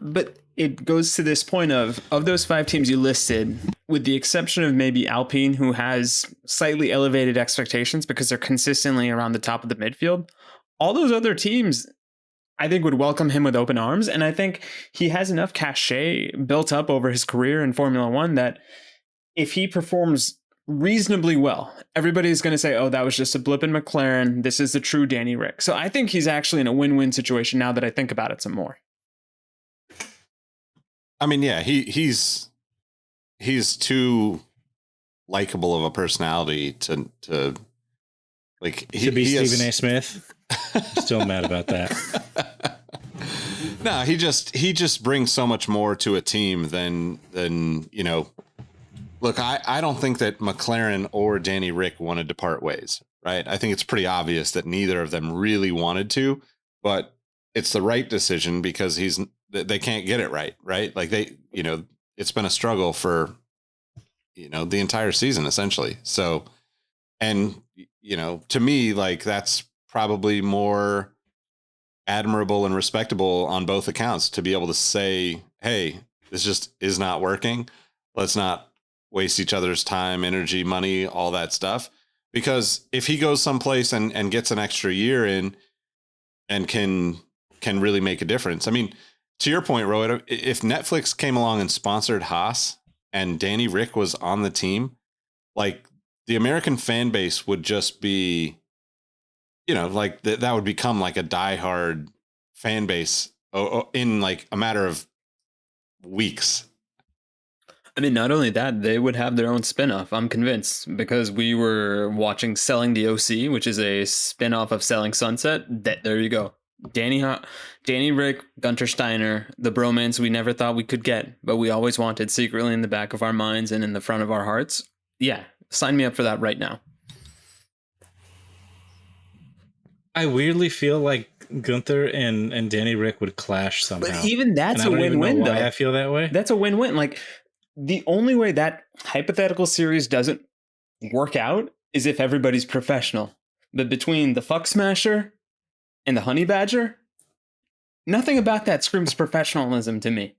But it goes to this point of those 5 teams you listed, with the exception of maybe Alpine, who has slightly elevated expectations because they're consistently around the top of the midfield. All those other teams, I think, would welcome him with open arms. And I think he has enough cachet built up over his career in Formula One that if he performs reasonably well, everybody's going to say, oh, that was just a blip in McLaren. This is the true Danny Rick. So I think he's actually in a win-win situation now that I think about it some more. I mean, yeah, he's too likable of a personality to like to be Stephen A. Smith. Still mad about that. No, he just brings so much more to a team than Look, I don't think that McLaren or Danny Rick wanted to part ways, right? I think it's pretty obvious that neither of them really wanted to, but it's the right decision because they can't get it right? Like it's been a struggle for, the entire season essentially. So, and, to me, like that's probably more admirable and respectable on both accounts to be able to say, hey, this just is not working. Let's not waste each other's time, energy, money, all that stuff. Because if he goes someplace and gets an extra year in and can really make a difference. I mean, to your point, Rohit, if Netflix came along and sponsored Haas and Danny Rick was on the team, like the American fan base would just be, like that would become like a diehard fan base in like a matter of weeks. I mean, not only that, they would have their own spinoff. I'm convinced, because we were watching Selling the OC, which is a spinoff of Selling Sunset. There you go. Danny Rick, Gunter Steiner, the bromance we never thought we could get, but we always wanted secretly in the back of our minds and in the front of our hearts. Yeah, sign me up for that right now. I weirdly feel like Gunther and Danny Rick would clash somehow. But even that's a win-win, though. I feel that way. That's a win-win. Like, the only way that hypothetical series doesn't work out is if everybody's professional. But between the Fuck Smasher and the Honey Badger, nothing about that screams professionalism to me.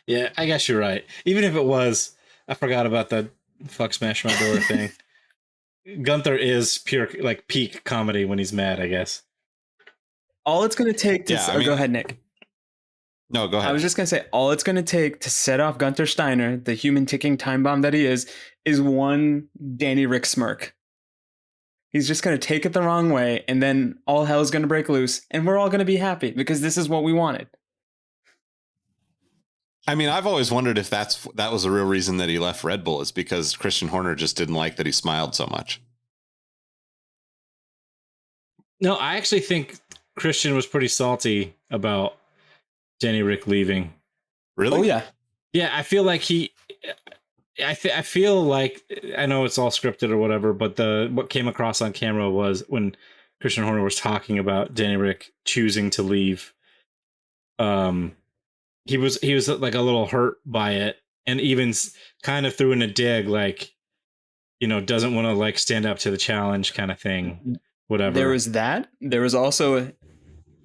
Yeah, I guess you're right. Even if it was, I forgot about the Fuck Smash My Door thing. Gunther is pure, like, peak comedy when he's mad, I guess. All it's going to take to... go ahead, Nick. No, go ahead. I was just going to say, all it's going to take to set off Gunter Steiner, the human ticking time bomb that he is one Danny Rick smirk. He's just going to take it the wrong way, and then all hell's going to break loose, and we're all going to be happy, because this is what we wanted. I mean, I've always wondered if that was the real reason that he left Red Bull, is because Christian Horner just didn't like that he smiled so much. No, I actually think Christian was pretty salty about Danny Rick leaving. Really? Oh, yeah. Yeah, I feel like he... I feel like, I know it's all scripted or whatever, but what came across on camera was when Christian Horner was talking about Danny Rick choosing to leave. He was like a little hurt by it, and even kind of threw in a dig, like, doesn't want to like stand up to the challenge kind of thing. Whatever. There was that. There was also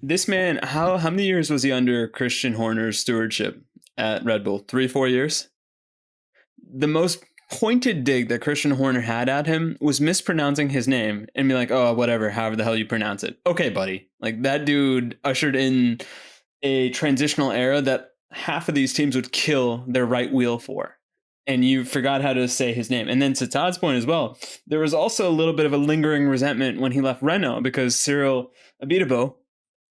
this man. How many years was he under Christian Horner's stewardship at Red Bull? 3-4 years. The most pointed dig that Christian Horner had at him was mispronouncing his name and be like, oh, whatever, however the hell you pronounce it. Okay, buddy. Like, that dude ushered in a transitional era that half of these teams would kill their right wheel for. And you forgot how to say his name. And then to Todd's point as well, there was also a little bit of a lingering resentment when he left Renault because Cyril Abiteboul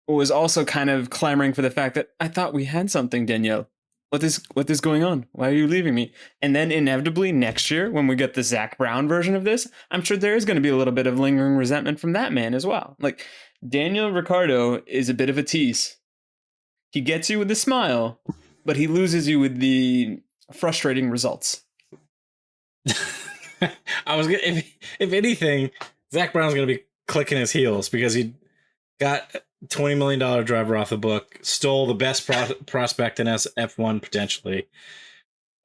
was also kind of clamoring for the fact that I thought we had something, Danielle. What is going on? Why are you leaving me? And then inevitably next year, when we get the Zach Brown version of this, I'm sure there is going to be a little bit of lingering resentment from that man as well. Like, Daniel Ricciardo is a bit of a tease. He gets you with a smile, but he loses you with the frustrating results. I was gonna, if anything, Zach Brown's gonna be clicking his heels because he got $20 million driver off the book, stole the best prospect in F1 potentially,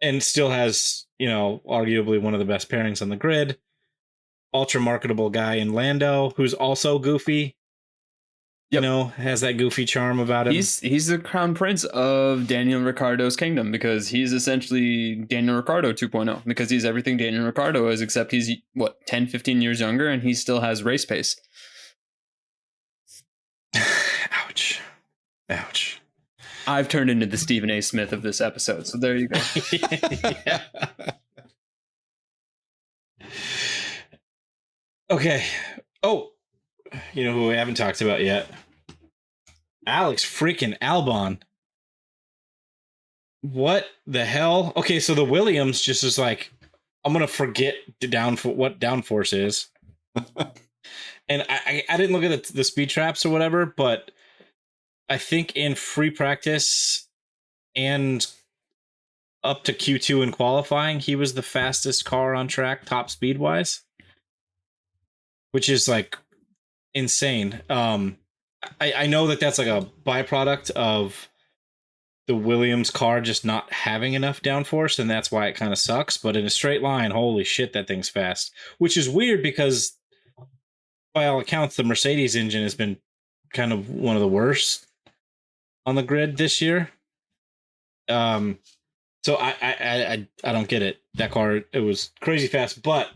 and still has, arguably one of the best pairings on the grid. Ultra marketable guy in Lando, who's also goofy. Yep. Has that goofy charm about him. He's the crown prince of Daniel Ricciardo's kingdom because he's essentially Daniel Ricciardo 2.0 because he's everything Daniel Ricciardo is, except he's 10, 15 years younger and he still has race pace. Ouch. I've turned into the Stephen A. Smith of this episode, so there you go. Yeah. Okay. Oh, you know who we haven't talked about yet? Alex freaking Albon. What the hell? Okay, so the Williams just is like, I'm gonna forget what downforce is. And I didn't look at the speed traps or whatever, but I think in free practice and up to Q2 in qualifying, he was the fastest car on track, top speed wise, which is like insane. I know that's like a byproduct of the Williams car just not having enough downforce, and that's why it kind of sucks. But in a straight line, holy shit, that thing's fast. Which is weird because by all accounts, the Mercedes engine has been kind of one of the worst on the grid this year. So I don't get it. That car, it was crazy fast. But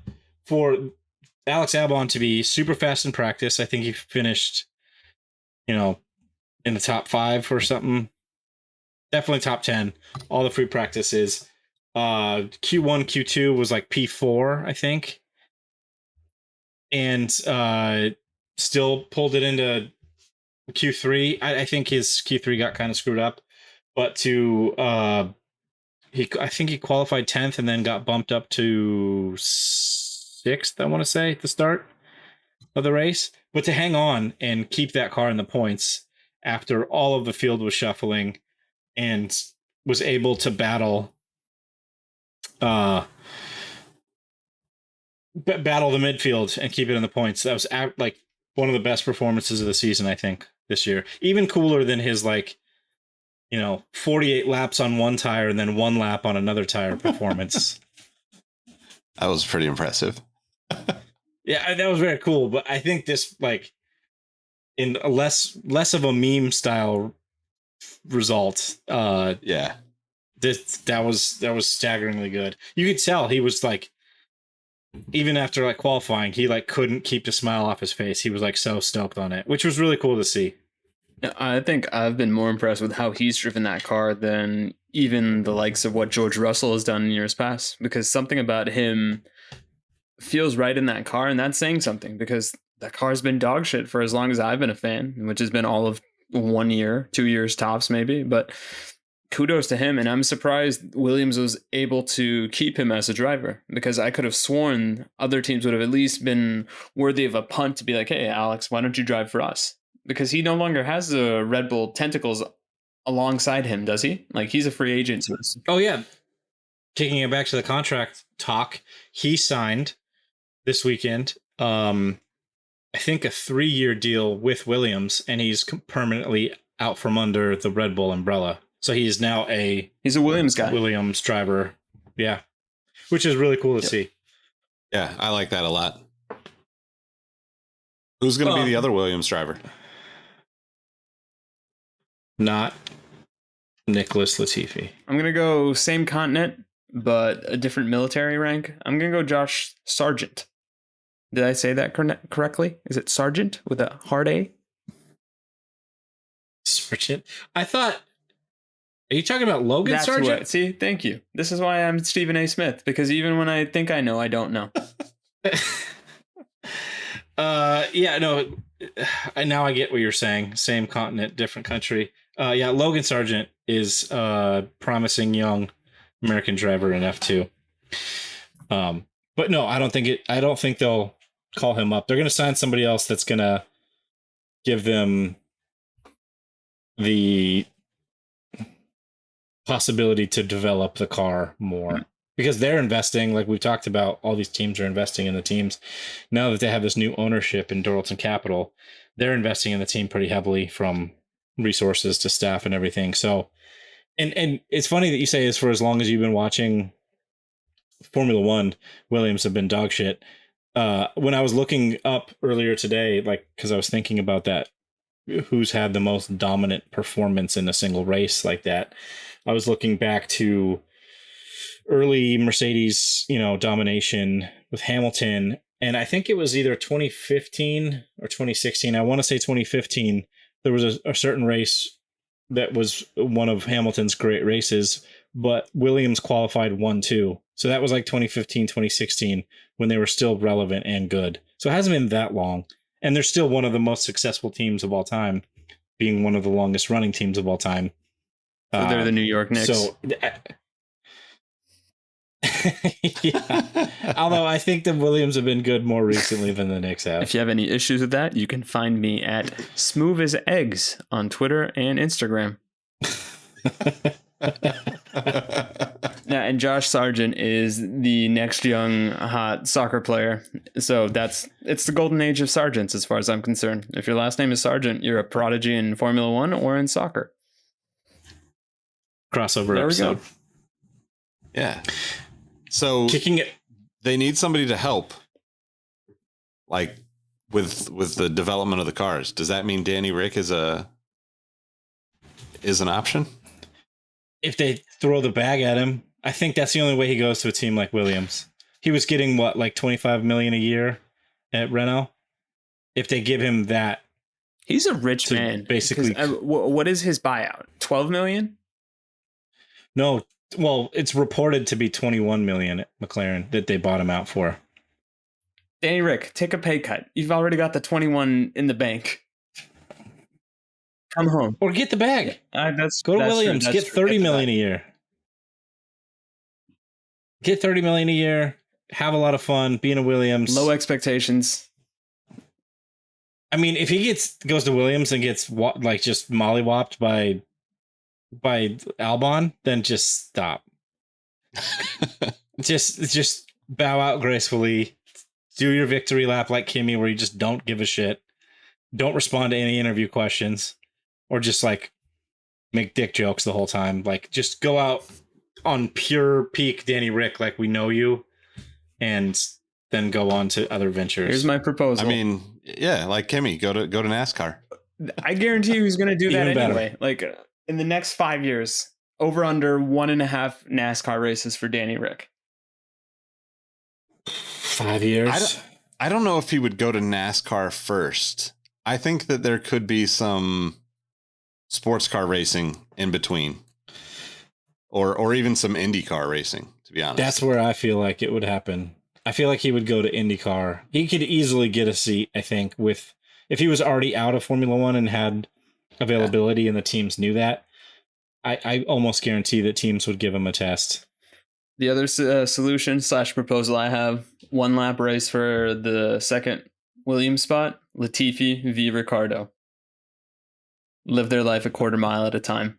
for Alex Albon to be super fast in practice, I think he finished, in the top 5 or something. Definitely top 10. All the free practices. Q1, Q2 was like P4, I think. And still pulled it into Q3. I think his Q3 got kind of screwed up. But I think he qualified 10th and then got bumped up to 6th, I want to say, at the start of the race. But to hang on and keep that car in the points after all of the field was shuffling and was able to battle the midfield and keep it in the points. That was like one of the best performances of the season, I think, this year. Even cooler than his 48 laps on one tire and then 1 lap on another tire performance. That was pretty impressive. Yeah, that was very cool. But I think this, in a less of a meme style result. Yeah, that was staggeringly good. You could tell he was even after qualifying, he couldn't keep the smile off his face. He was so stoked on it, which was really cool to see. I think I've been more impressed with how he's driven that car than even the likes of what George Russell has done in years past, because something about him feels right in that car, and that's saying something because that car's been dog shit for as long as I've been a fan, which has been all of 1 year, 2 years tops maybe, but kudos to him. And I'm surprised Williams was able to keep him as a driver, because I could have sworn other teams would have at least been worthy of a punt to be like, hey, Alex, why don't you drive for us? Because he no longer has the Red Bull tentacles alongside him, does he? He's a free agent. Oh, yeah. kicking it back to the contract talk, he signed this weekend, I think a 3-year deal with Williams, and he's permanently out from under the Red Bull umbrella. So he's now he's a Williams guy. Williams driver. Yeah. Which is really cool to see. Yeah, I like that a lot. Who's going to be the other Williams driver? Not Nicholas Latifi. I'm going to go same continent, but a different military rank. I'm going to go Josh Sargent. Did I say that correctly? Is it Sargent with a hard A? Sargent? I thought... Are you talking about Logan Sargent? See, thank you. This is why I'm Stephen A. Smith, because even when I think I know, I don't know. Yeah, no. Now I get what you're saying. Same continent, different country. Yeah, Logan Sargent is a promising young American driver in F2. But no, I don't think they'll call him up. They're going to sign somebody else that's going to give them the possibility to develop the car more, because they're investing, like we've talked about, all these teams are investing in the teams. Now that they have this new ownership in Dorilton Capital, they're investing in the team pretty heavily, from resources to staff and everything. So, and it's funny that you say this, for as long as you've been watching Formula One, Williams have been dog shit. When I was looking up earlier today, like, because I was thinking about that, who's had the most dominant performance in a single race like that, I was looking back to early Mercedes, domination with Hamilton. And I think it was either 2015 or 2016. I want to say 2015. There was a certain race that was one of Hamilton's great races, but Williams qualified 1-2. So that was like 2015, 2016, when they were still relevant and good. So it hasn't been that long. And they're still one of the most successful teams of all time, being one of the longest running teams of all time. So they're the New York Knicks. So, yeah. Although I think the Williams have been good more recently than the Knicks have. If you have any issues with that, you can find me at Smooth as Eggs on Twitter and Instagram. Yeah, and Josh Sargent is the next young hot soccer player. So it's the golden age of Sargents as far as I'm concerned. If your last name is Sargent, you're a prodigy in Formula One or in soccer. Crossover there episode. We go. Yeah. So kicking it. They need somebody to help, like with the development of the cars. Does that mean Danny Rick is an option? If they throw the bag at him, I think that's the only way he goes to a team like Williams. He was getting what, like $25 million a year at Renault. If they give him that, he's a rich man. Basically, what is his buyout? $12 million? No, well, it's reported to be $21 million at McLaren that they bought him out for. Danny Rick, take a pay cut. You've already got the 21 in the bank. Come home or get the bag. Go to Williams. Get $30 million a year. Get $30 million a year. Have a lot of fun being a Williams. Low expectations. I mean, if he goes to Williams and gets like just mollywopped by Albon, then just stop. just bow out gracefully. Do your victory lap like Kimi, where you just don't give a shit. Don't respond to any interview questions, or just like make dick jokes the whole time. Like, just go out on pure peak Danny Rick, like we know you, and then go on to other ventures. Here's my proposal. I mean, yeah, like Kimi, go to NASCAR. I guarantee you he's going to do that anyway. Better. Like in the next 5 years, over under 1.5 NASCAR races for Danny Rick. 5 years. I don't know if he would go to NASCAR first. I think that there could be some sports car racing in between, or even some IndyCar racing, to be honest. That's where I feel like it would happen. I feel like he would go to IndyCar. He could easily get a seat, I think, if he was already out of Formula One and had availability and the teams knew that. I almost guarantee that teams would give him a test. The other solution / proposal I have, 1 lap race for the second Williams spot, Latifi v. Ricciardo. Live their life a quarter mile at a time.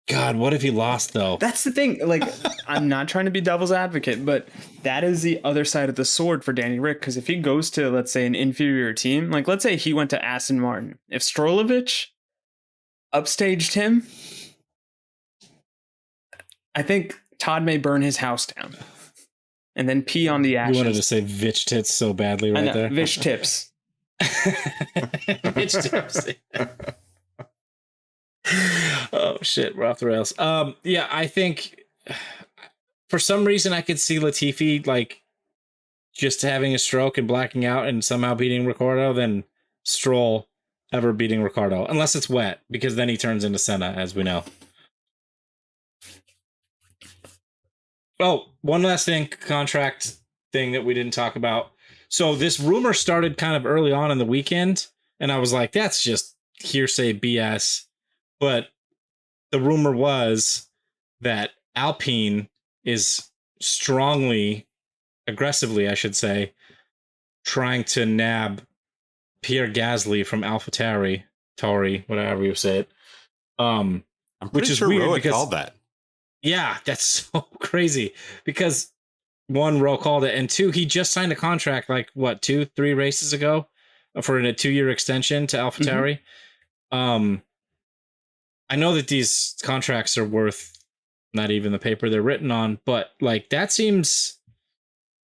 God, what if he lost though? That's the thing. Like, I'm not trying to be devil's advocate, but that is the other side of the sword for Danny Rick. Because if he goes to, let's say, an inferior team, like let's say he went to Aston Martin, if Strolovich upstaged him, I think Todd may burn his house down and then pee on the ashes. You wanted to say Vitch tits so badly right there. Vish tips. Vitch tips. Oh shit, we're off the rails. Yeah, I think for some reason I could see Latifi like just having a stroke and blacking out and somehow beating Ricciardo than Stroll ever beating Ricciardo, unless it's wet, because then he turns into Senna, as we know. Oh, one last thing, contract thing that we didn't talk about. So this rumor started kind of early on in the weekend, and I was like, that's just hearsay BS. But the rumor was that Alpine is aggressively, I should say, trying to nab Pierre Gasly from AlphaTauri, whatever you say it. I'm pretty which is sure weird Rohit because called that. Yeah, that's so crazy because one, Roe called it, and two, he just signed a contract like what 2-3 races ago for a 2-year extension to AlphaTauri. I know that these contracts are worth not even the paper they're written on, but like that seems.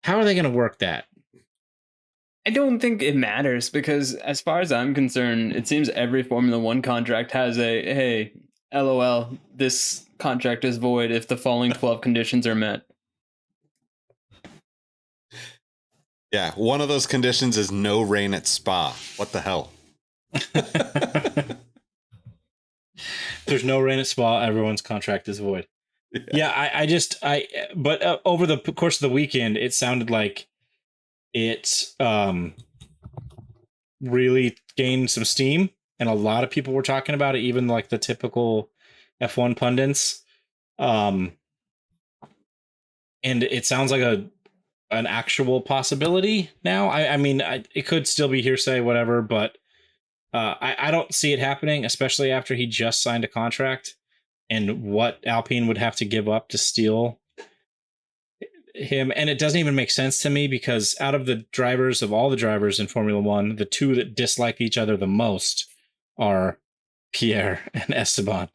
How are they going to work that? I don't think it matters because, as far as I'm concerned, it seems every Formula One contract has a hey, LOL, this contract is void if the following 12 conditions are met. Yeah, one of those conditions is no rain at Spa. What the hell? There's no rain at Spa. Everyone's contract is void. Yeah, but over the course of the weekend, it sounded like it really gained some steam, and a lot of people were talking about it, even like the typical F1 pundits. And it sounds like an actual possibility now. I mean, it could still be hearsay, whatever, but I don't see it happening, especially after he just signed a contract and what Alpine would have to give up to steal him. And it doesn't even make sense to me because out of all the drivers in Formula One, the two that dislike each other the most are Pierre and Esteban.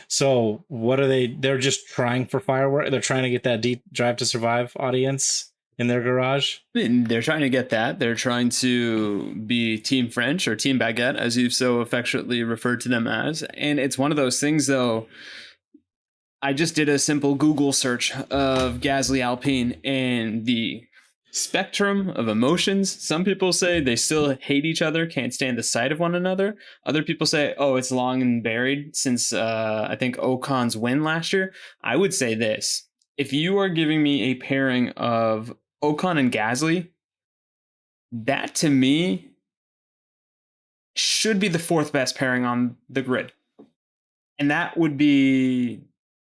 So what are they? They're just trying for fireworks. They're trying to get that Drive to Survive audience in their garage. They're trying to get that. They're trying to be Team French or Team Baguette, as you've so affectionately referred to them as. And it's one of those things, though. I just did a simple Google search of Gasly Alpine and the spectrum of emotions. Some people say they still hate each other, can't stand the sight of one another. Other people say, oh, it's long and buried since I think Ocon's win last year. I would say this. If you are giving me a pairing of Ocon and Gasly, that to me should be the fourth best pairing on the grid. And that would be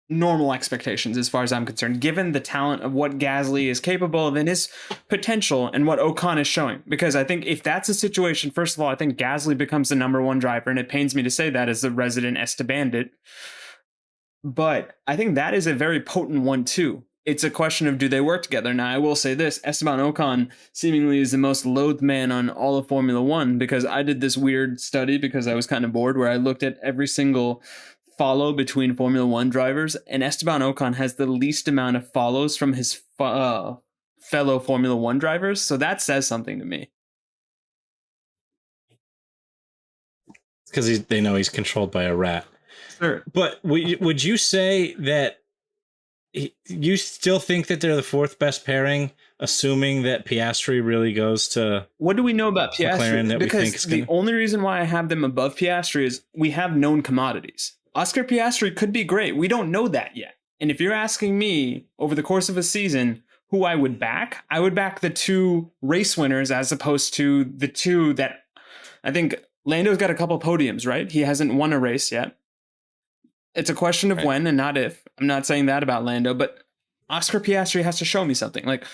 normal expectations as far as I'm concerned, given the talent of what Gasly is capable of and his potential and what Ocon is showing. Because I think if that's a situation, first of all, I think Gasly becomes the number one driver, and it pains me to say that as the resident Estebandit. But I think that is a very potent one too. It's a question of do they work together? Now, I will say this, Esteban Ocon seemingly is the most loathed man on all of Formula One, because I did this weird study because I was kind of bored where I looked at every single follow between Formula One drivers, and Esteban Ocon has the least amount of follows from his fellow Formula One drivers. So that says something to me. Because they know he's controlled by a rat. Sure. But would you say that you still think that they're the fourth best pairing, assuming that Piastri really goes to? What do we know about Piastri? Because the only reason why I have them above Piastri is we have known commodities. Oscar Piastri could be great. We don't know that yet. And if you're asking me over the course of a season who I would back the two race winners as opposed to the two that I think Lando's got a couple podiums, right? He hasn't won a race yet. It's a question of when and not if. I'm not saying that about Lando, but Oscar Piastri has to show me something. Like,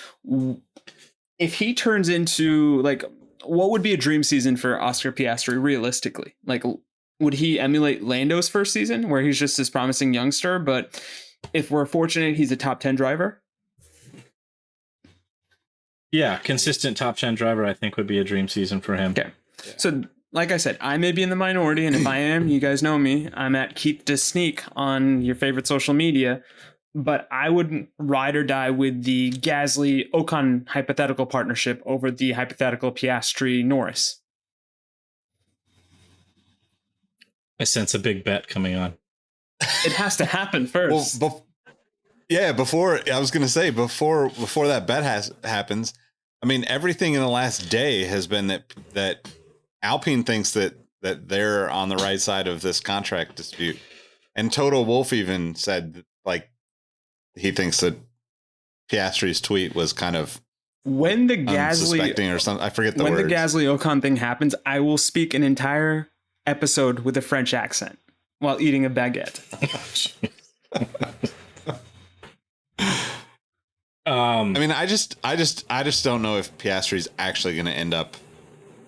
if he turns into, like, what would be a dream season for Oscar Piastri realistically? Like, would he emulate Lando's first season, where he's just this promising youngster? But if we're fortunate, he's a top 10 driver. Yeah, consistent top 10 driver, I think, would be a dream season for him. Okay. Yeah. So, like I said, I may be in the minority, and if I am, you guys know me. I'm at Keith DeSneak on your favorite social media. But I would ride or die with the Gasly-Ocon hypothetical partnership over the hypothetical Piastri-Norris. I sense a big bet coming on. It has to happen first. Well, before I was going to say before that bet happens, I mean, everything in the last day has been that Alpine thinks that they're on the right side of this contract dispute, and Toto Wolff even said like he thinks that Piastri's tweet was kind of when the Gasly or something. I forget the when words. the Gasly-Ocon thing happens, I will speak an entire episode with a French accent while eating a baguette. I mean, I just don't know if Piastri's actually going to end up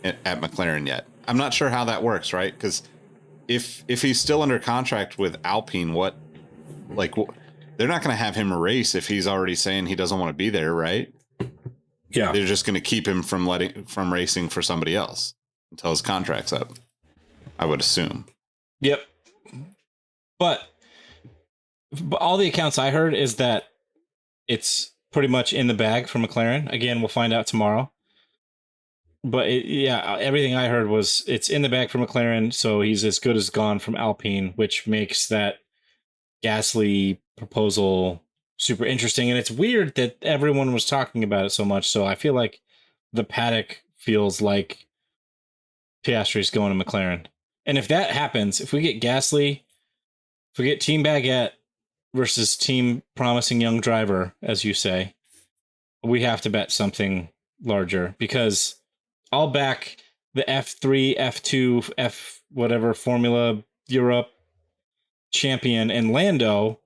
at McLaren yet. I'm not sure how that works, right? Because if he's still under contract with Alpine, they're not going to have him race if he's already saying he doesn't want to be there, right? Yeah, they're just going to keep him from racing for somebody else until his contract's up, I would assume. Yep. But all the accounts I heard is that it's pretty much in the bag for McLaren. Again, we'll find out tomorrow. But everything I heard was it's in the bag for McLaren, so he's as good as gone from Alpine, which makes that Gasly proposal super interesting. And it's weird that everyone was talking about it so much. So I feel like the paddock feels like Piastri's going to McLaren. And if that happens, if we get Gasly, if we get Team Baguette versus Team Promising Young Driver, as you say, we have to bet something larger, because I'll back the F3, F2, F whatever Formula Europe champion and Lando,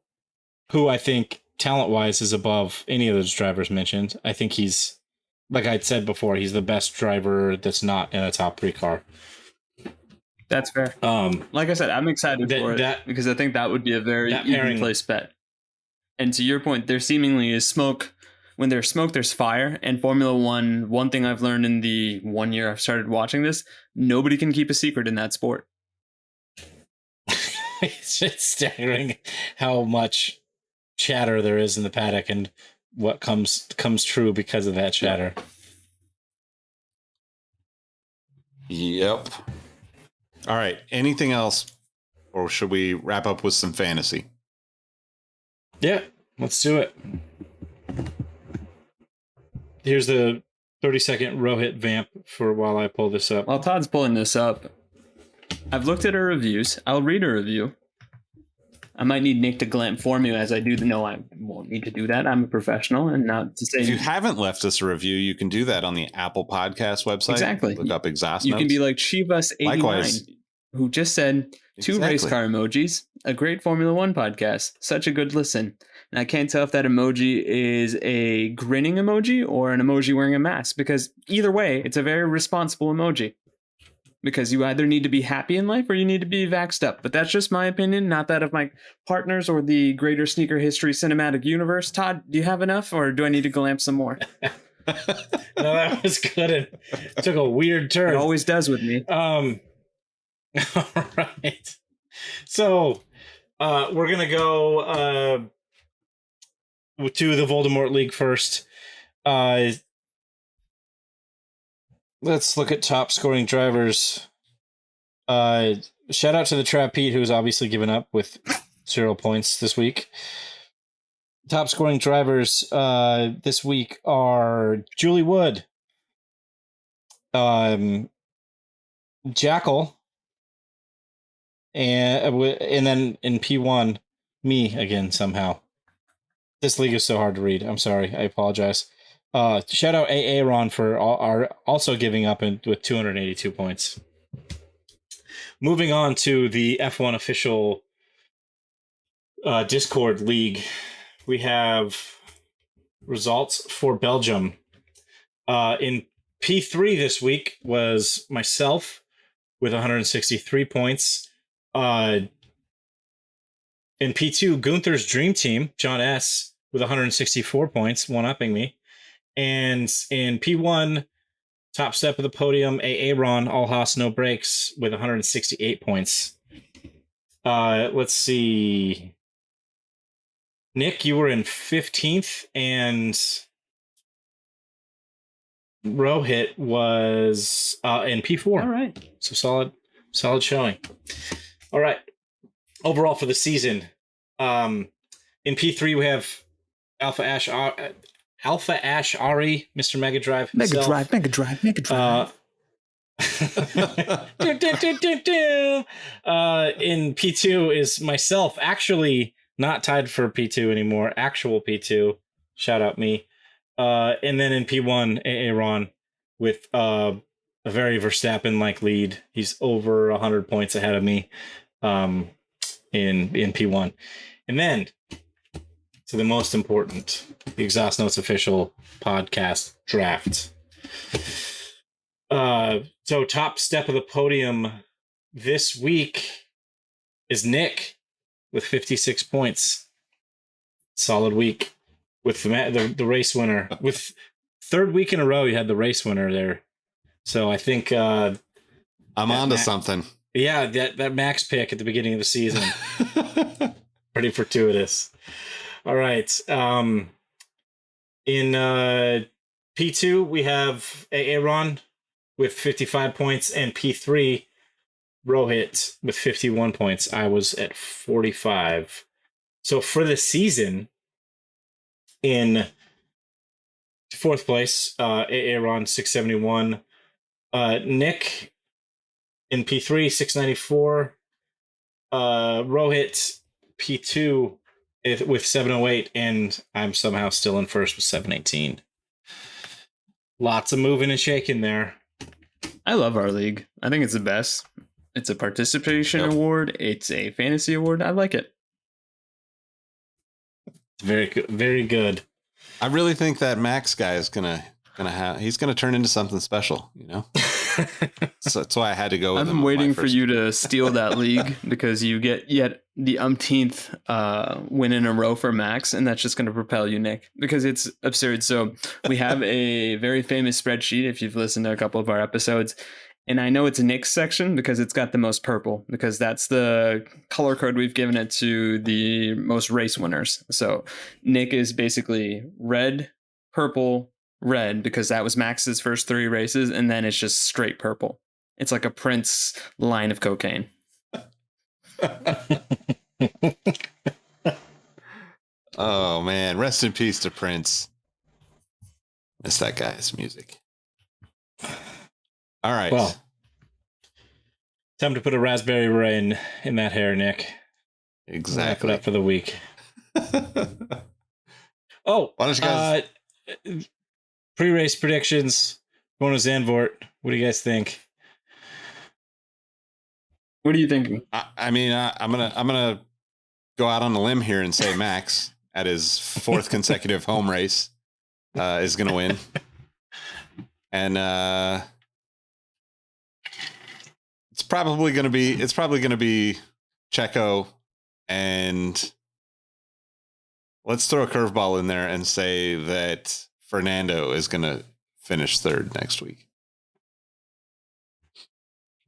who I think talent-wise is above any of those drivers mentioned. I think he's, like I'd said before, he's the best driver that's not in a top 3 car. That's fair. Like I said, I'm excited for it because I think that would be a very even placed bet. And to your point, there seemingly is smoke. When there's smoke, there's fire. And Formula one thing I've learned in the 1 year I've started watching this, nobody can keep a secret in that sport. It's just staggering how much chatter there is in the paddock and what comes true because of that chatter. Yep. All right. Anything else, or should we wrap up with some fantasy? Yeah, let's do it. Here's the 30-second Rohit vamp for while I pull this up. While Todd's pulling this up, I've looked at her reviews. I'll read a review. I might need Nick to glamp for me as I do. No, I won't need to do that. I'm a professional, and not to say. If you haven't left us a review, you can do that on the Apple Podcast website. Exactly. Look up exhaust You notes. can be like Chivas89, Likewise, who just said 2 race car emojis, a great Formula One podcast, such a good listen. And I can't tell if that emoji is a grinning emoji or an emoji wearing a mask, because either way, it's a very responsible emoji. Because you either need to be happy in life or you need to be vaxxed up. But that's just my opinion, not that of my partners or the greater sneaker history cinematic universe. Todd, do you have enough, or do I need to glamp some more? No, that was good. It took a weird turn. It always does with me. All right. So we're going to go to the Voldemort League first. Let's look at top scoring drivers. Shout out to the Trap Pete, who's obviously given up with 0 points this week. Top scoring drivers this week are Julie Wood, Jackal, and then in P1, me again somehow. This league is so hard to read. I'm sorry. I apologize. Shout out Aaron for also giving up with 282 points. Moving on to the F1 official Discord league, we have results for Belgium. In P3 this week was myself with 163 points, In P2, Gunther's dream team, John S., with 164 points, one-upping me. And in P1, top step of the podium, Aaron, all Haas, no breaks, with 168 points. Let's see. Nick, you were in 15th, and Rohit was in P4. All right. So solid showing. All right. Overall for the season, in P3 we have Alpha Ash Ari, Mr. Mega Drive himself. Mega Drive. In P2 is myself, actually not tied for P2 anymore. Actual P2, shout out me. And then in P1, Aaron with a very Verstappen-like lead. He's over 100 points ahead of me. In P1. And then to the most important, the Exhaust Notes official podcast draft. So top step of the podium this week is Nick with 56 points. Solid week with the race winner. With third week in a row, you had the race winner there. So I think I'm onto something. Yeah, that Max pick at the beginning of the season. Pretty fortuitous. All right. In P2, we have Aaron with 55 points, and P3, Rohit with 51 points. I was at 45. So for the season, in fourth place, Aaron 671. Nick in P3, 694. Rohit P2 with 708, and I'm somehow still in first with 718. Lots of moving and shaking there. I love our league. I think it's the best. It's a participation award. It's a fantasy award. I like it. Very good. Very good. I really think that Max guy is gonna turn into something special, you know? So that's why I had to go with him. I'm waiting for you to steal that league because you get yet the umpteenth win in a row for Max, and that's just going to propel you, Nick, because it's absurd. So we have a very famous spreadsheet if you've listened to a couple of our episodes, and I know it's Nick's section because it's got the most purple, because that's the color code we've given it to the most race winners. So Nick is basically red, purple, red, because that was Max's first 3 races, and then it's just straight purple. It's like a Prince line of cocaine. Oh man, rest in peace to Prince. Miss that guy's music. All right. Well, time to put a raspberry beret in that hair, Nick. Exactly. Wrap it up for the week. Oh, why don't you guys pre-race predictions? Going to Zandvoort. What do you guys think? What are you thinking? I mean, I'm gonna go out on a limb here and say Max at his 4th consecutive home race is gonna win, and it's probably gonna be Checo, and let's throw a curveball in there and say that Fernando is gonna finish 3rd next week,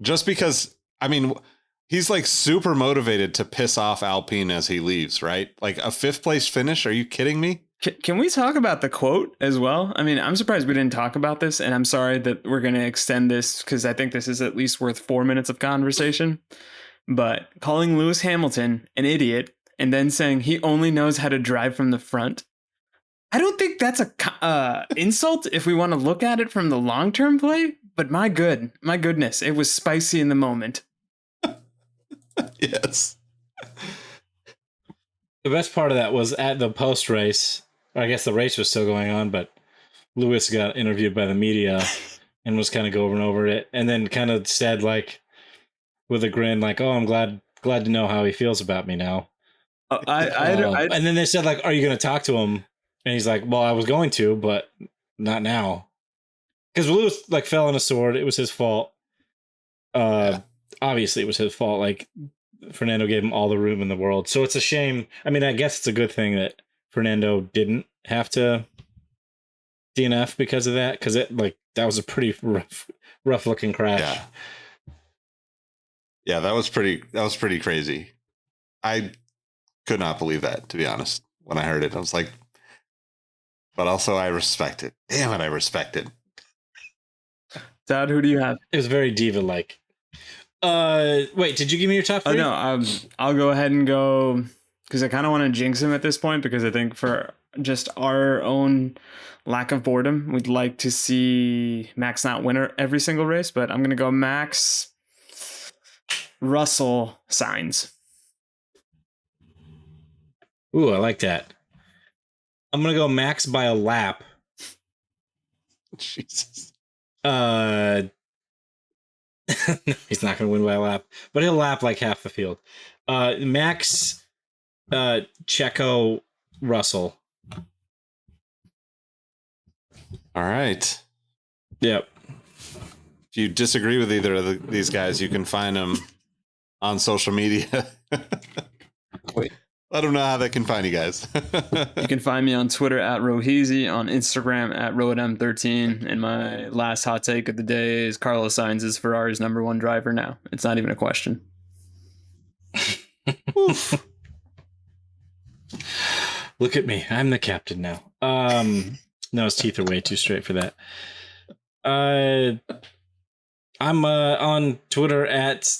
just because. I mean, he's like super motivated to piss off Alpine as he leaves, right? Like a 5th place finish. Are you kidding me? Can we talk about the quote as well? I mean, I'm surprised we didn't talk about this, and I'm sorry that we're going to extend this because I think this is at least worth 4 minutes of conversation. But calling Lewis Hamilton an idiot and then saying he only knows how to drive from the front, I don't think that's a insult if we want to look at it from the long-term play. But my goodness, it was spicy in the moment. Yes. The best part of that was at the post race. I guess the race was still going on, but Lewis got interviewed by the media and was kind of going over it, and then kind of said, like, with a grin, like, "Oh, I'm glad to know how he feels about me now." And then they said, like, "Are you going to talk to him?" And he's like, "Well, I was going to, but not now." Because Lewis like fell on a sword. It was his fault. Obviously, it was his fault. Like Fernando gave him all the room in the world. So it's a shame. I mean, I guess it's a good thing that Fernando didn't have to DNF because of that, because that was a pretty rough looking crash. Yeah, that was pretty crazy. I could not believe that, to be honest. When I heard it, I was like, but also I respect it. Damn it, I respect it. Dad, who do you have? It was very diva like. Wait, did you give me your top three? No, I'll go ahead and go, because I kind of want to jinx him at this point, because I think for just our own lack of boredom, we'd like to see Max not win every single race, but I'm going to go Max, Russell, Sainz. Ooh, I like that. I'm going to go Max by a lap. Jesus. No, he's not going to win by a lap, but he'll lap like half the field. Max, Checo, Russell. All right. Yep. If you disagree with either of these guys, you can find them on social media. Wait. Let them know how they can find you guys. You can find me on Twitter at Roheezy, on Instagram at RoadM13, and my last hot take of the day is Carlos Sainz is Ferrari's #1 driver now. It's not even a question. Look at me. I'm the captain now. No, his teeth are way too straight for that. I'm on Twitter at...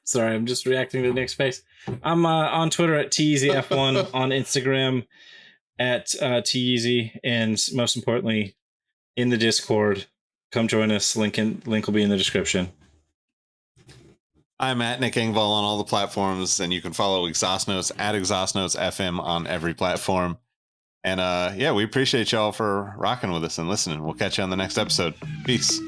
Sorry, I'm just reacting to Nick's face. I'm on Twitter at TEasyF1, on Instagram at TEasy, and most importantly, in the Discord. Come join us. Link will be in the description. I'm at Nick Engvall on all the platforms, and you can follow Exhaust Notes at Exhaust Notes FM on every platform. And we appreciate y'all for rocking with us and listening. We'll catch you on the next episode. Peace.